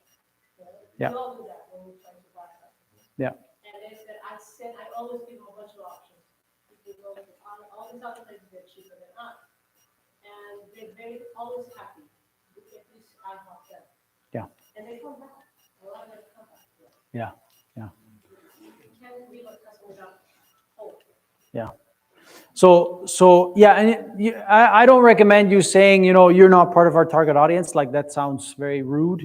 Yeah. We all do that when we try to buy something. Yeah. And they said, I always give them a bunch of options. People go all these other things they're cheaper than us. And they're always happy. At least I help them. Yeah. And they come back. A lot of them come back. Yeah. You can't leave a customer without hope. Yeah. So yeah, and I don't recommend you saying, you're not part of our target audience. Like that sounds very rude,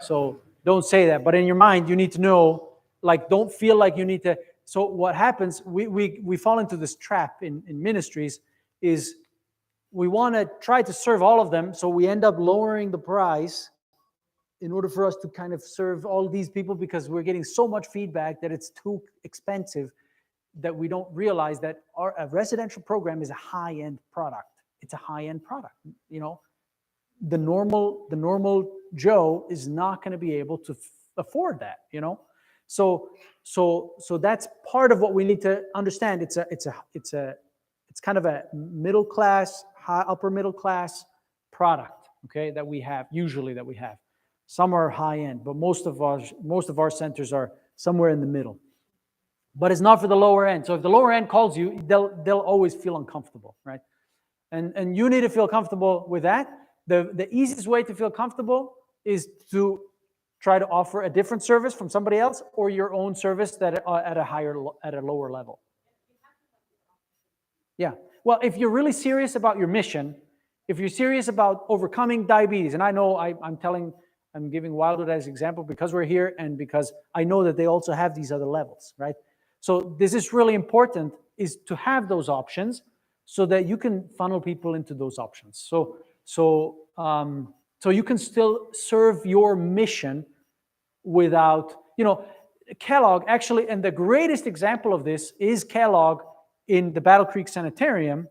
So don't say that. But in your mind, you need to know, like, don't feel like you need to. So what happens, we fall into this trap in ministries is we want to try to serve all of them. So we end up lowering the price in order for us to kind of serve all these people because we're getting so much feedback that it's too expensive that we don't realize that a residential program is a high-end product. It's a high-end product. The normal Joe is not going to be able to afford that, So that's part of what we need to understand. It's kind of a middle class, upper middle class product, okay, that we have, usually that we have. Some are high end, but most of our centers are somewhere in the middle. But it's not for the lower end. So if the lower end calls you, they'll always feel uncomfortable, right? And you need to feel comfortable with that. The easiest way to feel comfortable is to try to offer a different service from somebody else or your own service that at a lower level. Yeah. Well, if you're really serious about your mission, if you're serious about overcoming diabetes, and I know I'm giving Wildwood as an example because we're here and because I know that they also have these other levels, right? So this is really important, is to have those options so that you can funnel people into those options. So you can still serve your mission without, Kellogg actually, and the greatest example of this is Kellogg in the Battle Creek Sanitarium,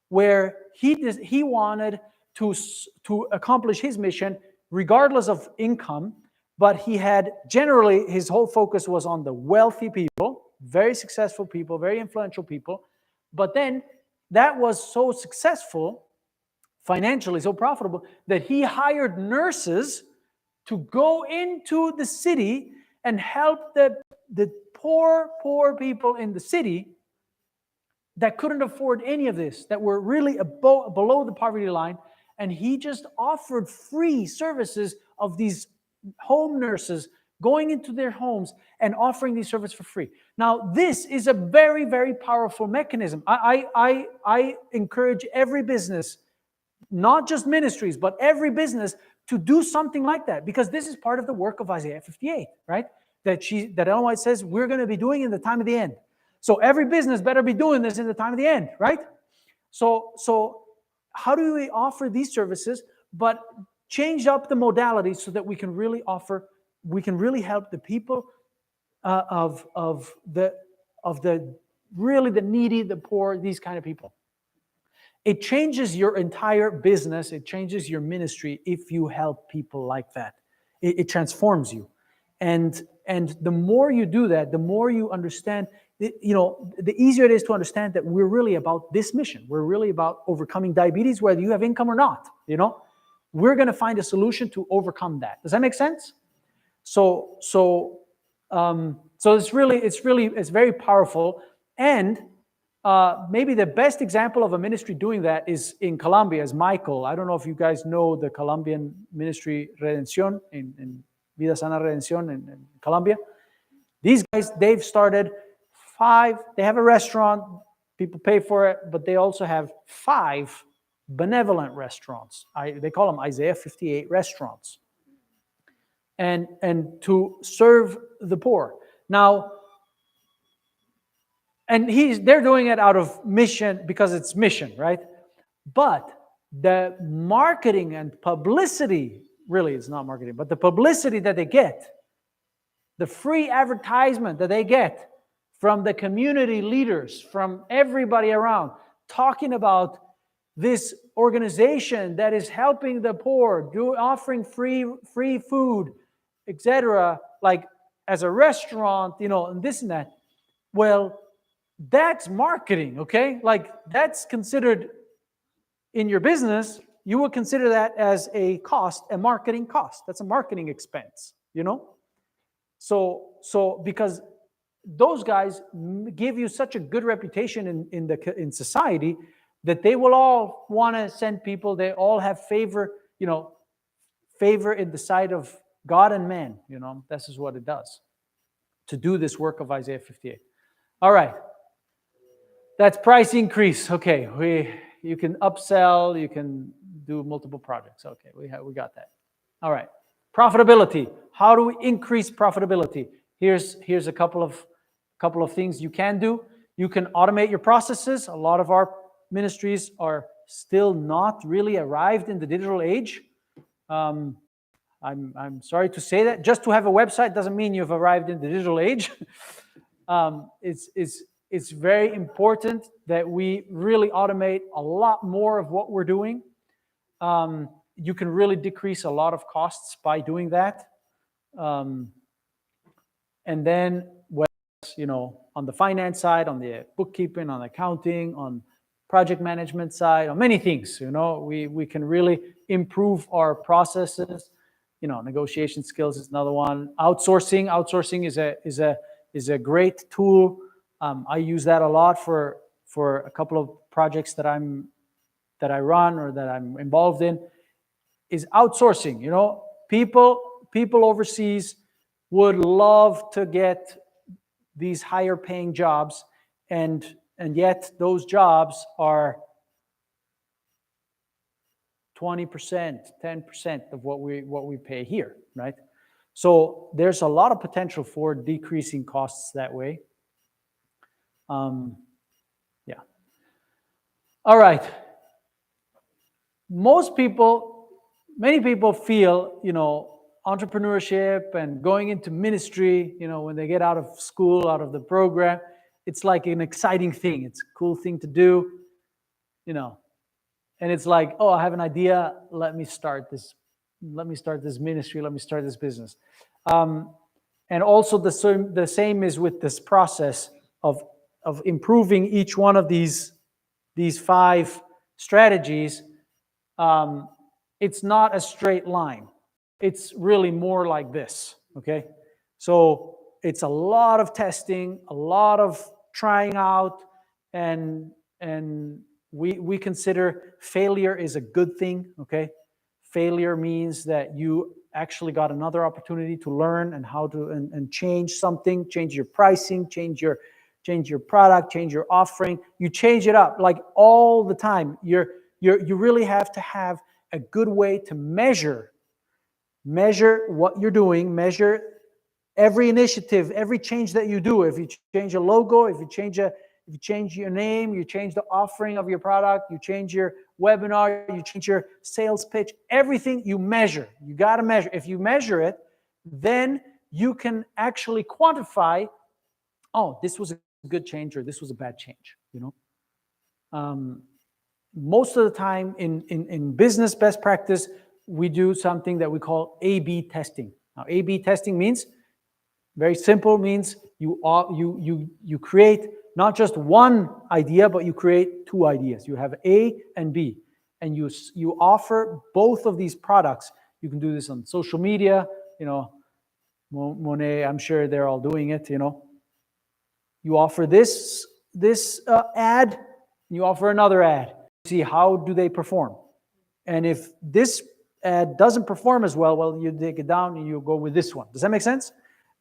where he wanted to accomplish his mission regardless of income, but he had generally, his whole focus was on the wealthy people, very successful people, very influential people. But then that was so successful, financially so profitable, that he hired nurses to go into the city and help the poor people in the city that couldn't afford any of this, that were really below the poverty line. And he just offered free services of these home nurses going into their homes and offering these services for free. Now, this is a very, very powerful mechanism. I encourage every business, not just ministries, but every business to do something like that, because this is part of the work of Isaiah 58, right? That Ellen White says we're going to be doing in the time of the end. So every business better be doing this in the time of the end, right? So how do we offer these services, but change up the modalities so that we can really help the people of the really the needy, the poor, these kind of people. It changes your entire business. It changes your ministry if you help people like that. It transforms you. And the more you do that, the more you understand, the easier it is to understand that we're really about this mission. We're really about overcoming diabetes, whether you have income or not, We're going to find a solution to overcome that. Does that make sense? So it's very powerful. And maybe the best example of a ministry doing that is in Colombia, is Michael. I don't know if you guys know the Colombian ministry Redención in Vida Sana Redención in Colombia. These guys, they've started they have a restaurant, people pay for it, but they also have 5 benevolent restaurants. They call them Isaiah 58 restaurants. And to serve the poor. Now, and they're doing it out of mission because it's mission, right? But the marketing and publicity, really it's not marketing, but the publicity that they get, the free advertisement that they get from the community leaders, from everybody around, talking about this organization that is helping the poor, offering free food, etc., like as a restaurant, and this and that. Well, that's marketing, okay? Like that's considered in your business, you would consider that as a cost, a marketing cost. That's a marketing expense, So because those guys give you such a good reputation in society that they will all want to send people. They all have favor in the sight of God and man. This is what it does to do this work of Isaiah 58. All right. That's price increase. Okay, you can upsell, you can do multiple projects. Okay, we got that. All right. Profitability. How do we increase profitability? Here's a couple of things you can do. You can automate your processes. A lot of our ministries are still not really arrived in the digital age. I'm sorry to say that. Just to have a website doesn't mean you've arrived in the digital age. It's very important that we really automate a lot more of what we're doing. You can really decrease a lot of costs by doing that. And then, on the finance side, on the bookkeeping, on accounting, on project management side, on many things. We can really improve our processes. Negotiation skills is another one. Outsourcing is a great tool. I use that a lot for a couple of projects that I run or that I'm involved in. Is outsourcing. People overseas would love to get these higher paying jobs, and yet those jobs are 20%, 10% of what we pay here, right? So there's a lot of potential for decreasing costs that way. Yeah. All right. Many people feel, entrepreneurship and going into ministry, when they get out of school, out of the program, it's like an exciting thing. It's a cool thing to do, and it's like, oh, I have an idea. Let me start this ministry. Let me start this business. And also the same is with this process of improving each one of these 5 strategies. It's not a straight line. It's really more like this, okay? So it's a lot of testing, a lot of trying out, and we consider failure is a good thing, okay? Failure means that you actually got another opportunity to learn and how to and change something, change your pricing, change your product, change your offering. You change it up like all the time. You really have to have a good way to measure what you're doing, measure every initiative, every change that you do. If you change a logo, if you change your name, you change the offering of your product, you change your webinar, you change your sales pitch, everything you measure. You got to measure. If you measure it, then you can actually quantify, oh, this was a good change or this was a bad change, Most of the time in business best practice, we do something that we call A/B testing. Now, A/B testing means, very simple, means you create not just one idea, but you create 2 ideas. You have A and B, and you offer both of these products. You can do this on social media, Monet, I'm sure they're all doing it, You offer this ad, you offer another ad. See how do they perform. And if this ad doesn't perform as well, you take it down and you go with this one. Does that make sense?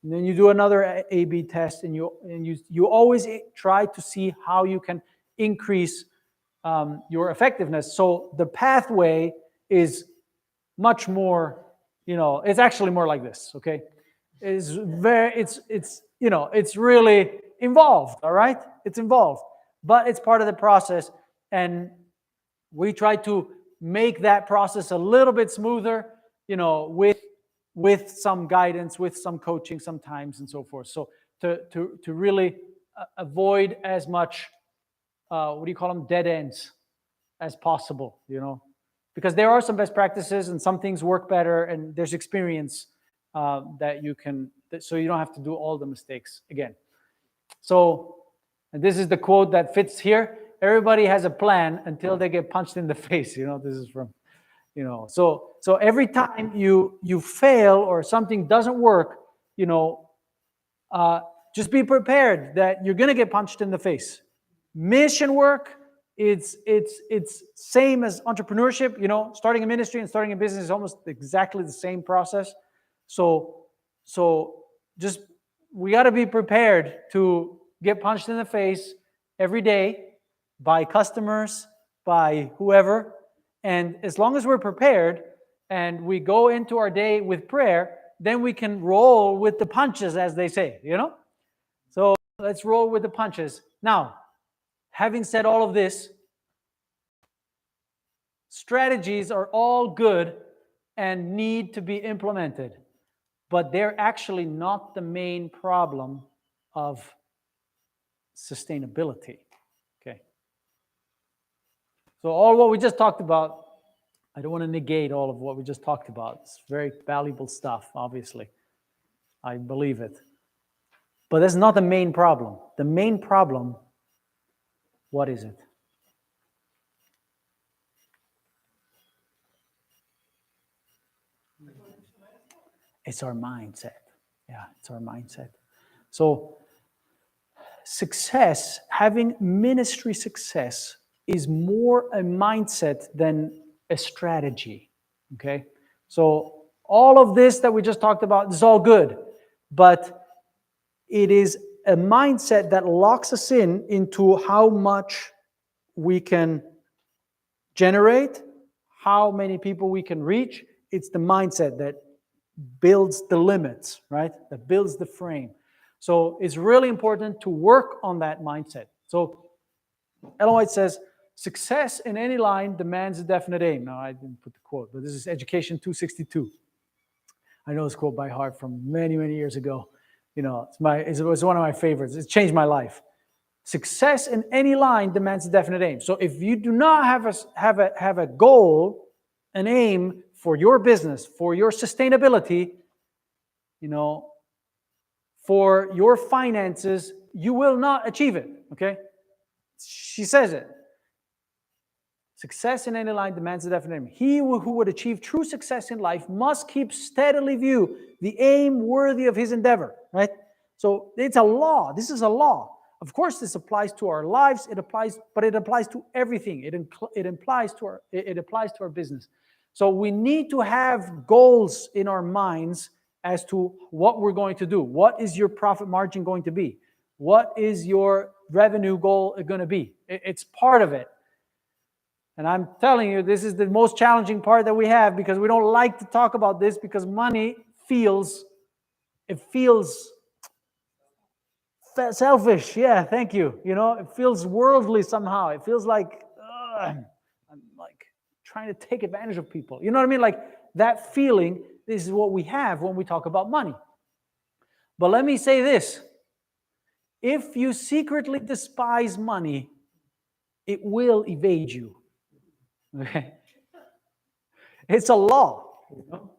And then you do another A/B test, and you always try to see how you can increase your effectiveness. So the pathway is much more, it's actually more like this, okay? It's really involved, all right? It's involved, but it's part of the process, and we try to make that process a little bit smoother, with some guidance, with some coaching sometimes, and so forth. So to really avoid as much, dead ends as possible, because there are some best practices and some things work better, and there's experience that you can, so you don't have to do all the mistakes again. So, and this is the quote that fits here. Everybody has a plan until they get punched in the face. This is from, so every time you fail or something doesn't work, just be prepared that you're going to get punched in the face. Mission work, it's same as entrepreneurship. Starting a ministry and starting a business is almost exactly the same process. So just, we got to be prepared to get punched in the face every day by customers, by whoever. And as long as we're prepared and we go into our day with prayer, then we can roll with the punches, as they say, So let's roll with the punches. Now, having said all of this, strategies are all good and need to be implemented, but they're actually not the main problem of sustainability. Okay. So all what we just talked about, I don't want to negate all of what we just talked about. It's very valuable stuff, obviously. I believe it. But that's not the main problem. The main problem, what is it? It's our mindset. Yeah, it's our mindset. So success, having ministry success, is more a mindset than a strategy. Okay? So all of this that we just talked about is all good, but it is a mindset that locks us into how much we can generate, how many people we can reach. It's the mindset that builds the limits, right? That builds the frame. So it's really important to work on that mindset. So Ellen White says, success in any line demands a definite aim. Now, I didn't put the quote, but this is Education 262. I know this quote by heart from many, many years ago. You know, it was one of my favorites. It changed my life. Success in any line demands a definite aim. So if you do not have a goal, an aim for your business, for your sustainability, you know, for your finances, you will not achieve it. Okay? She says it. Success in any line demands a definite aim. He who would achieve true success in life must keep steadily view the aim worthy of his endeavor, right? So it's a law. This is a law. Of course, this applies to our lives. But it applies to everything. It applies to our business. So we need to have goals in our minds as to what we're going to do. What is your profit margin going to be? What is your revenue goal going to be? It's part of it. And I'm telling you, this is the most challenging part that we have, because we don't like to talk about this, because money feels selfish. Yeah, thank you. You know, it feels worldly somehow. It feels like I'm like trying to take advantage of people. You know what I mean? Like that feeling. This is what we have when we talk about money. But let me say this. If you secretly despise money, it will evade you. Okay? It's a law. You know?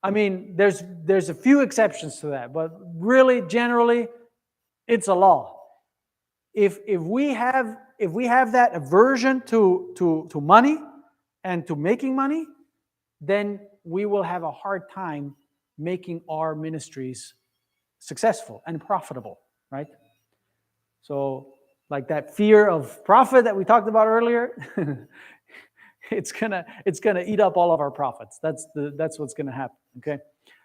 I mean, there's a few exceptions to that, but really, generally, it's a law. If we have that aversion to money and to making money, then we will have a hard time making our ministries successful and profitable, right? So, like that fear of profit that we talked about earlier, it's gonna eat up all of our profits. That's what's gonna happen. Okay,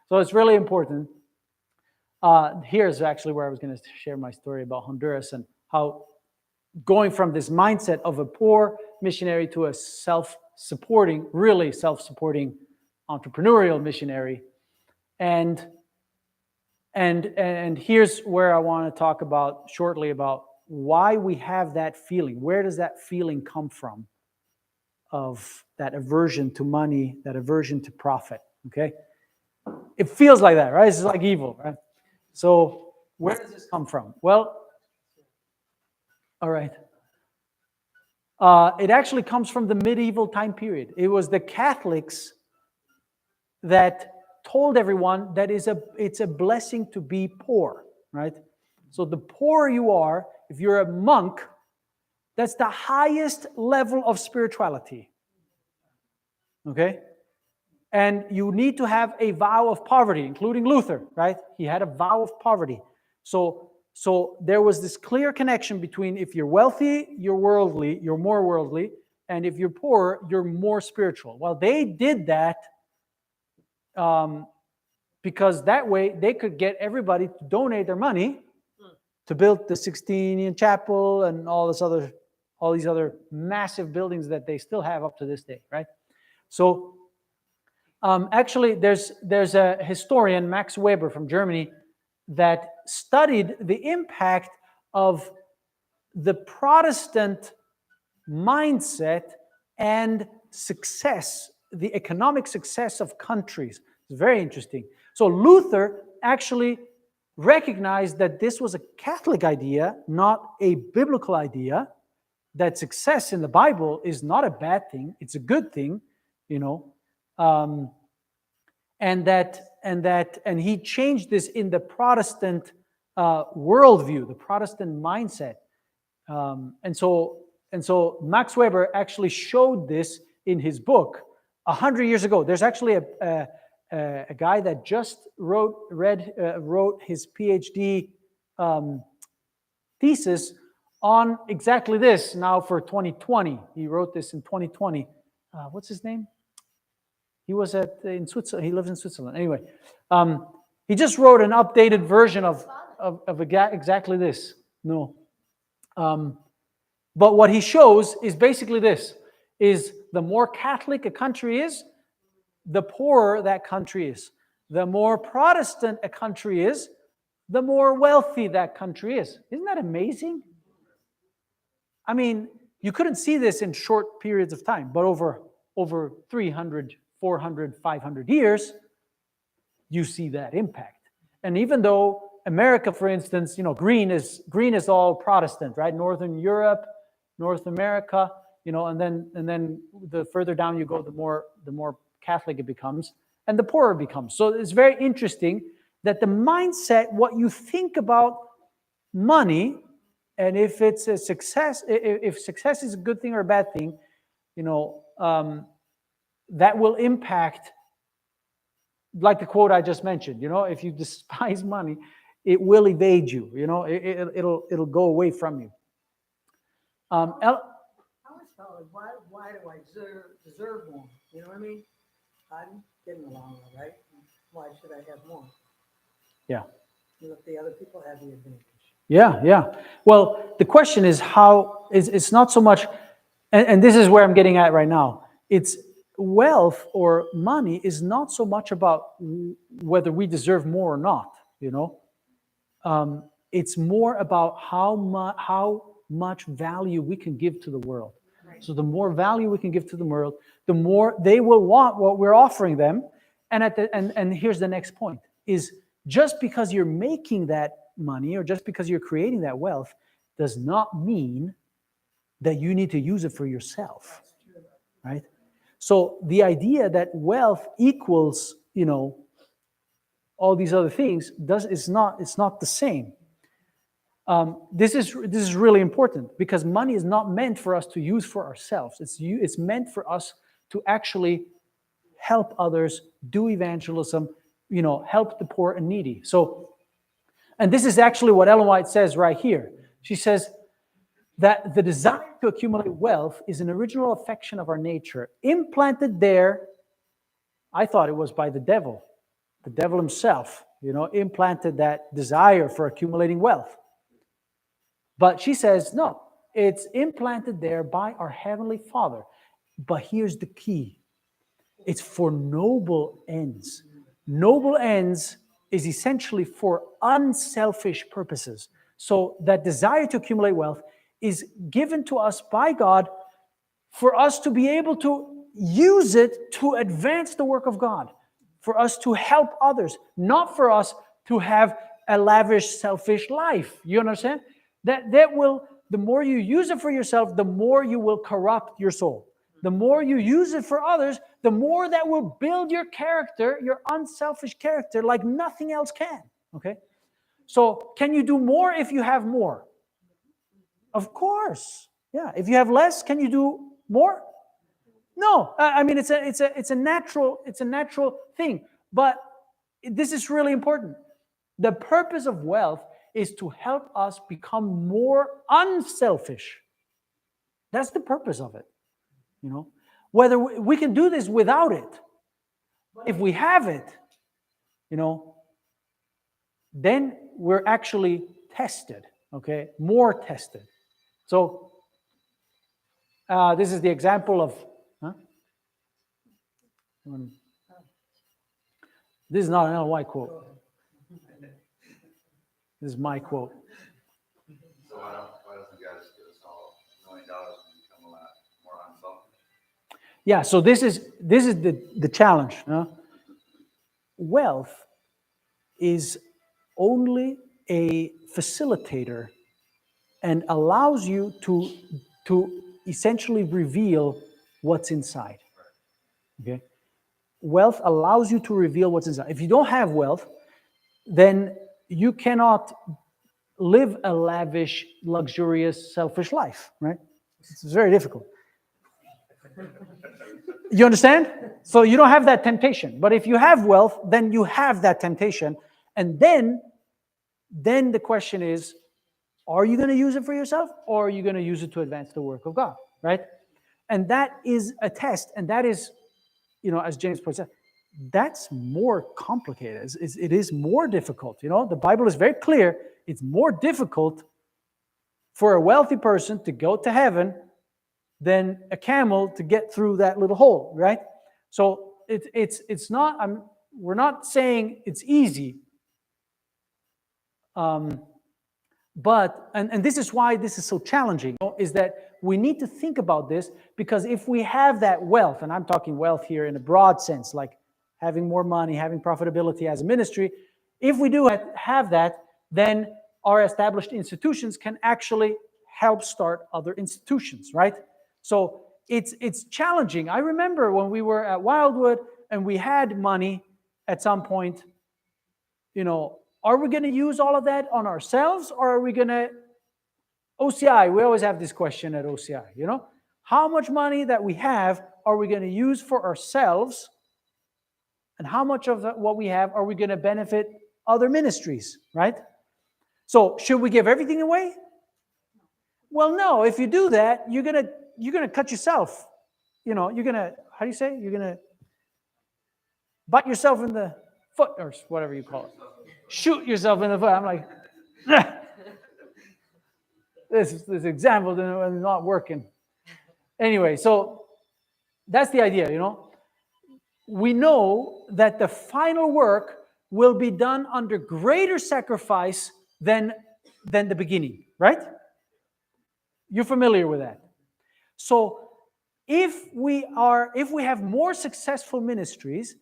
so it's really important. Here's actually where I was gonna share my story about Honduras and how going from this mindset of a poor missionary to a self-supporting, really self-supporting entrepreneurial missionary, and here's where I want to talk about shortly about why we have that feeling. Where does that feeling come from? Of that aversion to money, that aversion to profit, okay? It feels like that, right? It's like evil, right? So where does this come from? Well, all right. It actually comes from the medieval time period. It was the Catholics that told everyone that it's a blessing to be poor, right? So the poorer you are, if you're a monk, that's the highest level of spirituality. Okay? And you need to have a vow of poverty, including Luther, right? He had a vow of poverty. So there was this clear connection between if you're wealthy, you're worldly, you're more worldly, and if you're poor, you're more spiritual. Well, they did that because that way they could get everybody to donate their money to build the Sixtinian Chapel and all these other massive buildings that they still have up to this day, right? So actually, there's a historian, Max Weber from Germany, that studied the impact of the Protestant mindset and success, the economic success of countries. It's very interesting. So Luther actually recognized that this was a Catholic idea, not a biblical idea, that success in the Bible is not a bad thing, it's a good thing, you know, and he changed this in the Protestant worldview, the Protestant mindset, and so Max Weber actually showed this in his book 100 years ago. There's actually a guy that just wrote his PhD thesis on exactly this now for 2020. He wrote this in 2020. What's his name? He was in Switzerland. He lives in Switzerland. Anyway, he just wrote an updated version of exactly this. No. But what he shows is basically this, is the more Catholic a country is, the poorer that country is. The more Protestant a country is, the more wealthy that country is. Isn't that amazing? I mean, you couldn't see this in short periods of time, but over 300, 400, 500 years, you see that impact. And even though America, for instance, green is all Protestant, right? Northern Europe, North America, and then the further down you go, the more Catholic it becomes, and the poorer it becomes. So it's very interesting that the mindset, what you think about money, and if it's a success, if success is a good thing or a bad thing, that will impact, like the quote I just mentioned. If you despise money, it will evade you. It'll go away from you. I always felt like, why do I deserve more? You know what I mean? I'm getting along all right. Why should I have more? Yeah. If the other people have the advantage. Yeah. Well, the question is how, it's not so much, and this is where I'm getting at right now. It's wealth or money is not so much about whether we deserve more or not, it's more about how much value we can give to the world. So the more value we can give to the world, the more they will want what we're offering them. And here's the next point, is just because you're making that money or just because you're creating that wealth does not mean that you need to use it for yourself, right? So the idea that wealth equals, all these other things it's not the same. This is really important because money is not meant for us to use for ourselves. It's meant for us to actually help others, do evangelism, help the poor and needy. So, and this is actually what Ellen White says right here. She says that the desire to accumulate wealth is an original affection of our nature, implanted there. I thought it was by the devil himself, implanted that desire for accumulating wealth. But she says, no, it's implanted there by our Heavenly Father. But here's the key. It's for noble ends. Noble ends is essentially for unselfish purposes. So that desire to accumulate wealth is given to us by God for us to be able to use it to advance the work of God, for us to help others, not for us to have a lavish, selfish life. You understand? That will, the more you use it for yourself, the more you will corrupt your soul. The more you use it for others, the more that will build your character, your unselfish character, like nothing else can. Okay? So, can you do more if you have more? Of course. Yeah. If you have less, can you do more? No. I mean, it's a natural thing. But this is really important. The purpose of wealth is to help us become more unselfish. That's the purpose of it. Whether we can do this without it. If we have it, then we're actually tested, okay? More tested. So, this is the example of, this is not an LY quote. This is my quote. So why doesn't God just give us all $1 million and become a lot more unselfish? Yeah, so this is the challenge. Wealth is only a facilitator and allows you to essentially reveal what's inside. Okay? Wealth allows you to reveal what's inside. If you don't have wealth, then you cannot live a lavish, luxurious, selfish life, right? It's very difficult. You understand? So you don't have that temptation. But if you have wealth, then you have that temptation. And then the question is, are you going to use it for yourself, or are you going to use it to advance the work of God, right? And that is a test, and that is, as James points out, that's more complicated. It is more difficult. The Bible is very clear. It's more difficult for a wealthy person to go to heaven than a camel to get through that little hole, right? So it's not. We're not saying it's easy. But this is why this is so challenging, is that we need to think about this, because if we have that wealth, and I'm talking wealth here in a broad sense, like having more money, having profitability as a ministry, if we do have that, then our established institutions can actually help start other institutions, right? So it's challenging. I remember when we were at Wildwood and we had money at some point, are we going to use all of that on ourselves, or are we going to OCI? We always have this question at OCI, how much money that we have are we going to use for ourselves, and how much of what we have are we going to benefit other ministries, right? So should we give everything away? Well, no. If you do that, you're gonna cut yourself. You're gonna, how do you say? You're gonna bite yourself in the foot, or whatever you call it. Shoot yourself in the foot. I'm like, this example is not working. Anyway, so that's the idea. We know that the final work will be done under greater sacrifice than the beginning, right? You're familiar with that. So if we have more successful ministries,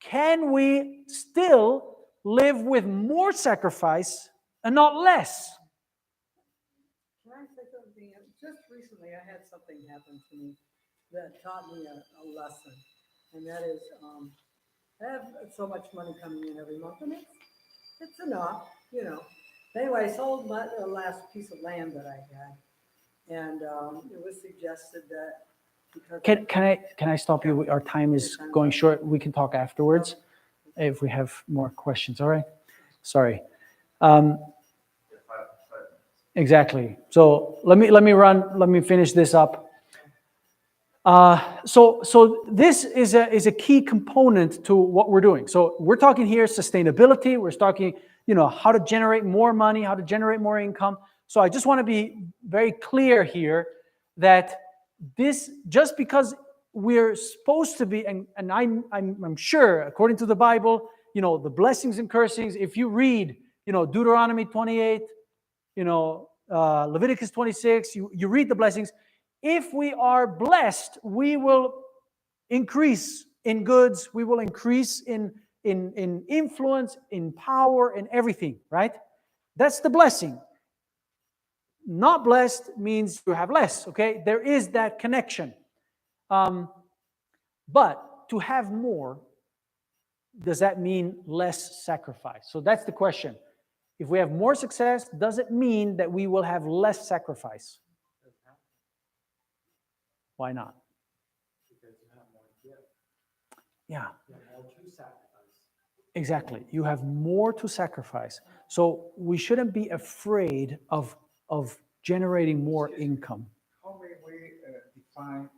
can we still live with more sacrifice and not less? Can I say something? Just recently, I had something happen to me that taught me a lesson, and that is, I have so much money coming in every month, and it's enough, Anyway, I sold the last piece of land that I had, and it was suggested that because can I stop you? Our time is going short. We can talk afterwards if we have more questions. All right. Sorry. Exactly. So let me finish this up. So this is a key component to what we're doing. So we're talking here sustainability. We're talking, how to generate more money, how to generate more income. So I just want to be very clear here that this, just because we're supposed to be, and I'm sure, according to the Bible, the blessings and cursings, if you read, Deuteronomy 28, Leviticus 26, you read the blessings. If we are blessed, we will increase in goods, we will increase in influence, in power, in everything, right? That's the blessing. Not blessed means you have less, okay? There is that connection. But to have more, does that mean less sacrifice? So that's the question. If we have more success, does it mean that we will have less sacrifice? Why not? Because you have more to give. Yeah. You have more to sacrifice. Exactly. You have more to sacrifice. So we shouldn't be afraid of generating more income. How may we define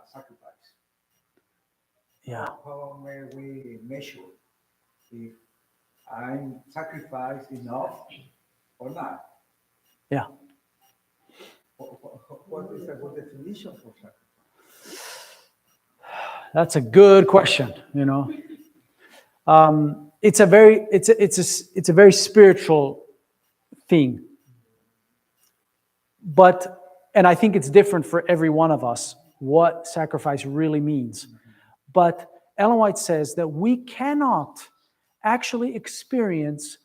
sacrifice? Yeah. How may we measure if I'm sacrificed enough or not? Yeah. What is a good definition for sacrifice? That's a good question. It's a very spiritual thing. And I think it's different for every one of us what sacrifice really means. But Ellen White says that we cannot actually experience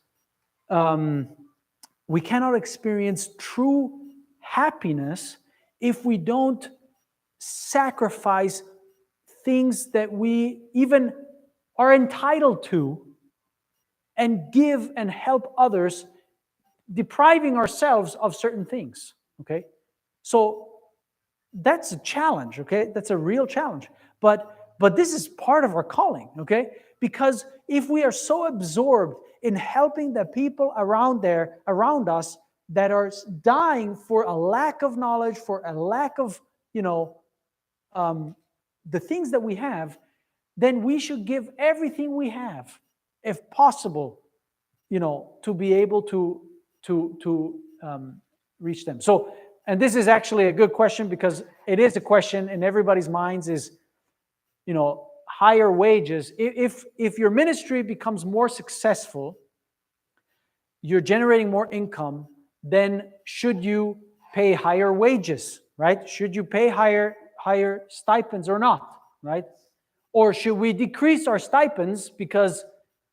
true happiness if we don't sacrifice things that we even are entitled to and give and help others, depriving ourselves of certain things. Okay? So that's a challenge, okay? That's a real challenge. But this is part of our calling, okay? Because if we are so absorbed in helping the people around us that are dying for a lack of knowledge, for a lack of, the things that we have, then we should give everything we have, if possible, to be able to reach them. So, and this is actually a good question, because it is a question in everybody's minds is, higher wages. If your ministry becomes more successful, you're generating more income, then should you pay higher wages, right? Should you pay higher stipends or not, right? Or should we decrease our stipends because,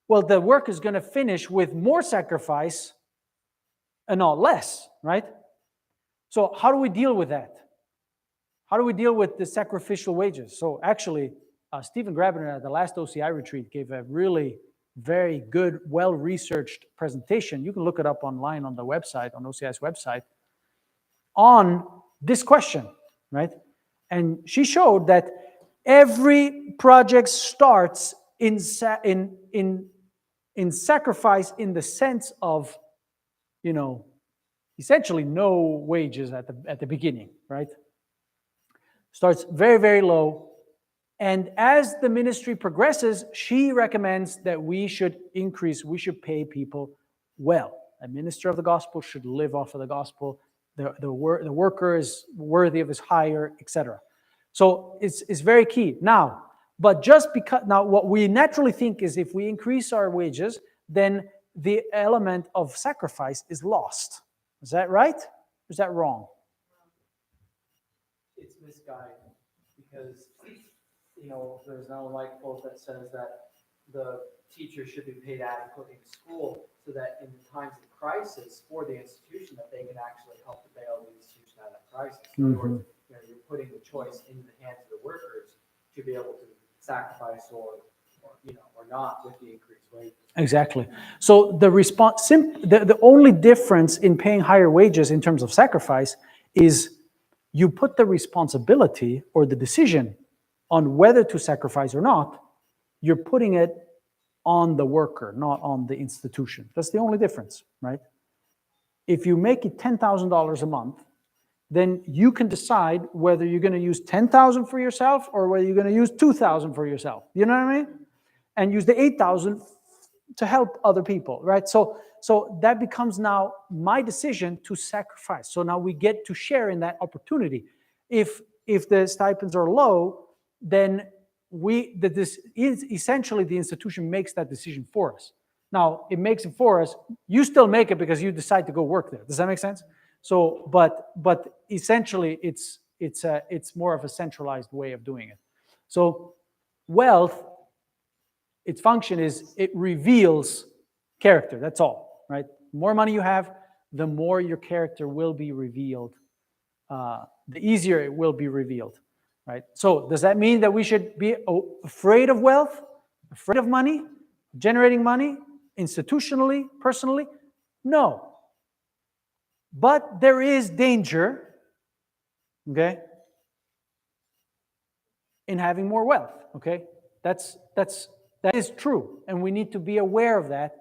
well, the work is going to finish with more sacrifice and not less, right? So how do we deal with that? How do we deal with the sacrificial wages? So actually, Stephen Grabiner at the last OCI retreat gave a really very good, well-researched presentation. You can look it up online on the website, on OCI's website, on this question, right? And she showed that every project starts in sacrifice in the sense of, essentially no wages at the beginning, right? Starts very, very low. And as the ministry progresses, she recommends that we should pay people well. A minister of the gospel should live off of the gospel. The worker is worthy of his hire, etc. So it's very key. Now, but just because, now what we naturally think is if we increase our wages, then the element of sacrifice is lost. Is that right? Or is that wrong? It's misguided because, there's an Unlight quote that says that the teacher should be paid adequately in school so that in the times of crisis for the institution that they can actually help to bail the institution out of that crisis. In other words, you're putting the choice into the hands of the workers to be able to sacrifice or not with the increased wages. Exactly. So the only difference in paying higher wages in terms of sacrifice is you put the responsibility or the decision on whether to sacrifice or not, you're putting it on the worker, not on the institution. That's the only difference, right? If you make it $10,000 a month, then you can decide whether you're going to use $10,000 for yourself or whether you're going to use $2,000 for yourself. You know what I mean? And use the $8,000 to help other people, right? So that becomes now my decision to sacrifice. So now we get to share in that opportunity. If the stipends are low, then essentially the institution makes that decision for us. Now it makes it for us. You still make it because you decide to go work there. Does that make sense? So, but essentially it's more of a centralized way of doing it. So wealth, its function is it reveals character. That's all, right? The more money you have, the more your character will be revealed. The easier it will be revealed, right? So does that mean that we should be afraid of wealth, afraid of money, generating money, institutionally, personally? No. But there is danger, okay, in having more wealth, okay? That is true, and we need to be aware of that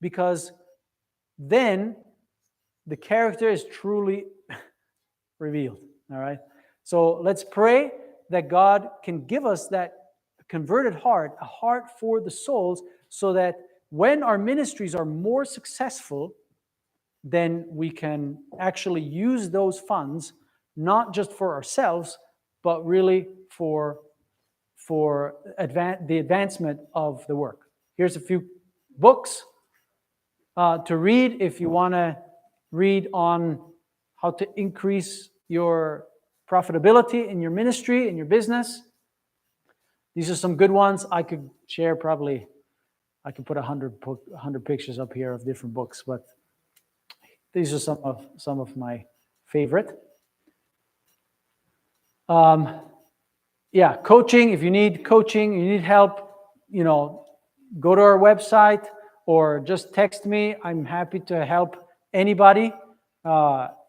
because then the character is truly revealed, all right? So let's pray that God can give us that converted heart, a heart for the souls, so that when our ministries are more successful, then we can actually use those funds, not just for ourselves, but really for the advancement of the work. Here's a few books to read if you want to read on how to increase your profitability in your ministry, in your business. These are some good ones. I could share probably, I could put 100 pictures up here of different books, but these are some of my favorite. Yeah, coaching. If you need coaching, you need help, go to our website or just text me. I'm happy to help anybody.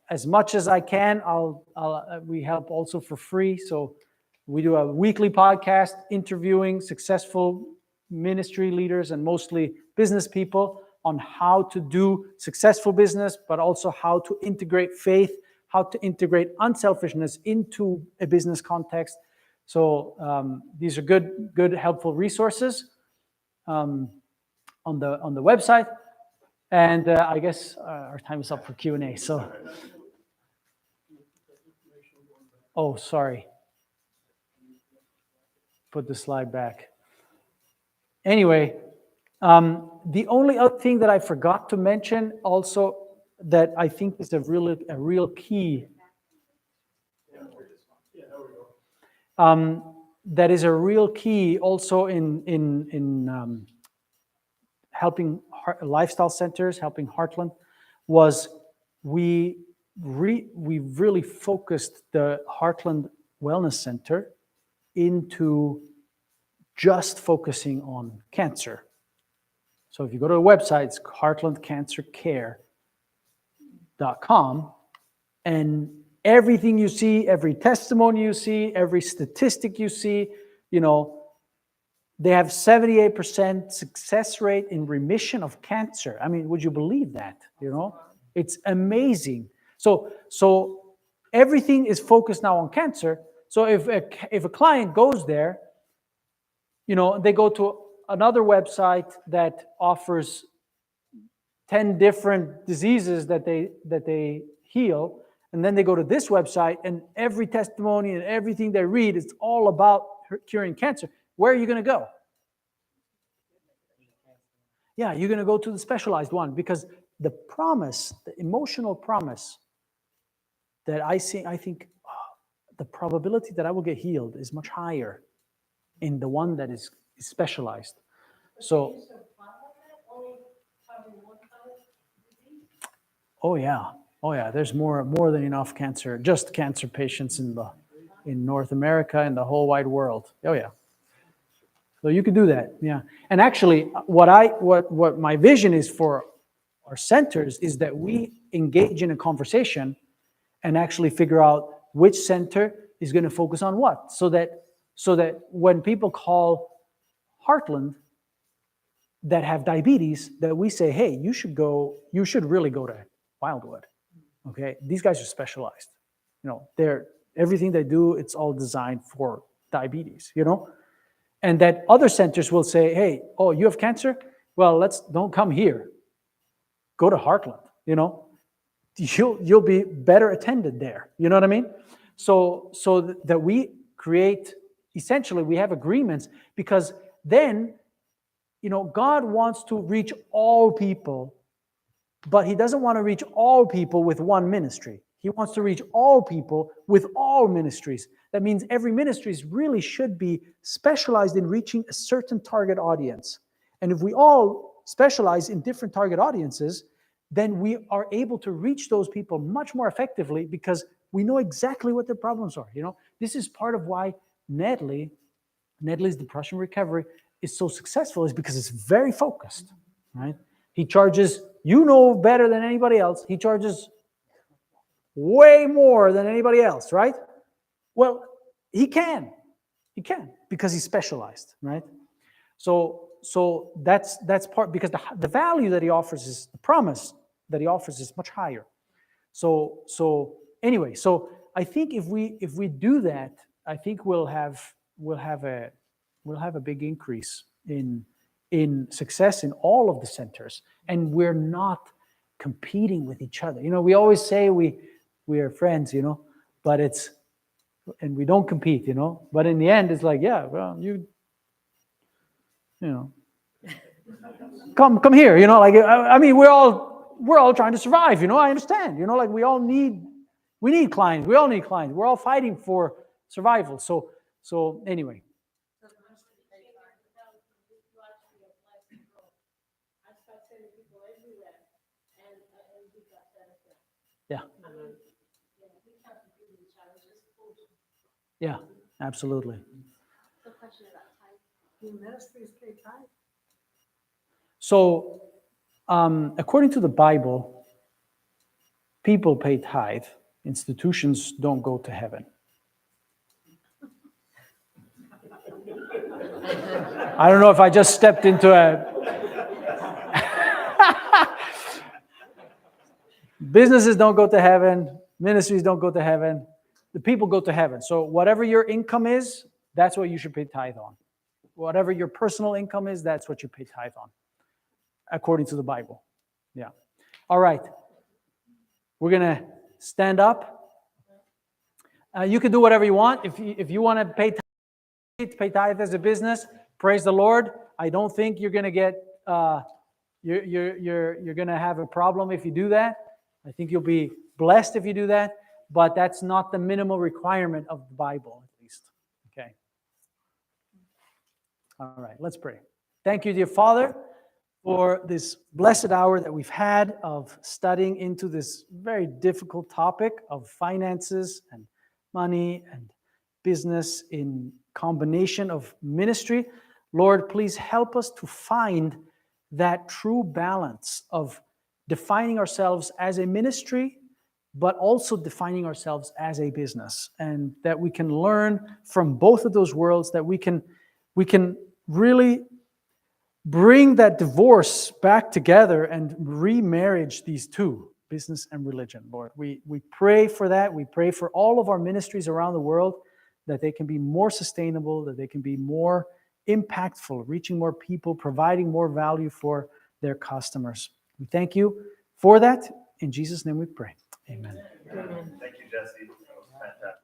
as much as I can, we help also for free. So we do a weekly podcast interviewing successful ministry leaders and mostly business people on how to do successful business, but also how to integrate faith, how to integrate unselfishness into a business context. So these are good, helpful resources on the website. And I guess our time is up for Q&A. So, oh, sorry. Put the slide back. Anyway, the only other thing that I forgot to mention also that I think is a real key. That is a real key also in helping lifestyle centers, helping Heartland, was we really focused the Heartland Wellness Center into just focusing on cancer. So if you go to the website, it's heartlandcancercare.com, and everything you see, every testimony you see, every statistic you see, they have 78% success rate in remission of cancer. I mean, would you believe that? It's amazing. So everything is focused now on cancer. So if a client goes there, they go to another website that offers 10 different diseases that they heal, and then they go to this website, and every testimony and everything they read is all about curing cancer. Where are you going to go? Yeah, you're going to go to the specialized one, because the promise, the emotional promise that I think the probability that I will get healed is much higher in the one that is specialized. So, oh yeah, there's more than enough cancer patients in North America and the whole wide world. Oh yeah. So you could do that, yeah. And actually, what my vision is for our centers is that we engage in a conversation and actually figure out which center is going to focus on what, so that when people call Heartland that have diabetes, that we say, hey, you should really go to Wildwood. Okay, these guys are specialized. Everything they do, it's all designed for diabetes. And that other centers will say, hey, oh, you have cancer? Well, don't come here. Go to Heartland. You'll be better attended there. You know what I mean? So that we create, essentially, we have agreements, because then, God wants to reach all people, but he doesn't want to reach all people with one ministry. He wants to reach all people with all ministries. That means every ministry really should be specialized in reaching a certain target audience. And if we all specialize in different target audiences, then we are able to reach those people much more effectively, because we know exactly what their problems are. This is part of why Nedley's Depression Recovery is so successful, is because it's very focused, right? He charges, better than anybody else, he charges way more than anybody else, right? Well, he can because he's specialized, right? So that's part, because the value that he offers is, the promise that he offers is much higher. So anyway, so I think if we do that, I think we'll have a big increase in success in all of the centers, and we're not competing with each other. We always say we are friends, but and we don't compete, but in the end it's like, yeah, well, come here, I mean, we're all trying to survive, I understand, like we need clients, we all need clients, we're all fighting for survival. So anyway. Yeah. Yeah, absolutely. So question about time. Do ministries pay tithe? So, according to the Bible, people pay tithe, institutions don't go to heaven. I don't know if I just stepped into a... Businesses don't go to heaven. Ministries don't go to heaven. The people go to heaven. So whatever your income is, that's what you should pay tithe on. Whatever your personal income is, that's what you pay tithe on, according to the Bible. Yeah. All right. We're going to stand up. You can do whatever you want. If you want to pay tithe as a business, praise the Lord. I don't think you're going to get you're going to have a problem if you do that. I think you'll be blessed if you do that, but that's not the minimal requirement of the Bible, at least. Okay. All right, let's pray. Thank you, dear Father, for this blessed hour that we've had of studying into this very difficult topic of finances and money and business in combination of ministry. Lord, please help us to find that true balance of defining ourselves as a ministry, but also defining ourselves as a business, and that we can learn from both of those worlds, that we can really bring that divorce back together and remarriage these two, business and religion, Lord. We pray for that. We pray for all of our ministries around the world, that they can be more sustainable, that they can be more impactful, reaching more people, providing more value for their customers. We thank you for that. In Jesus' name we pray. Amen. Thank you, Jesse. That was fantastic.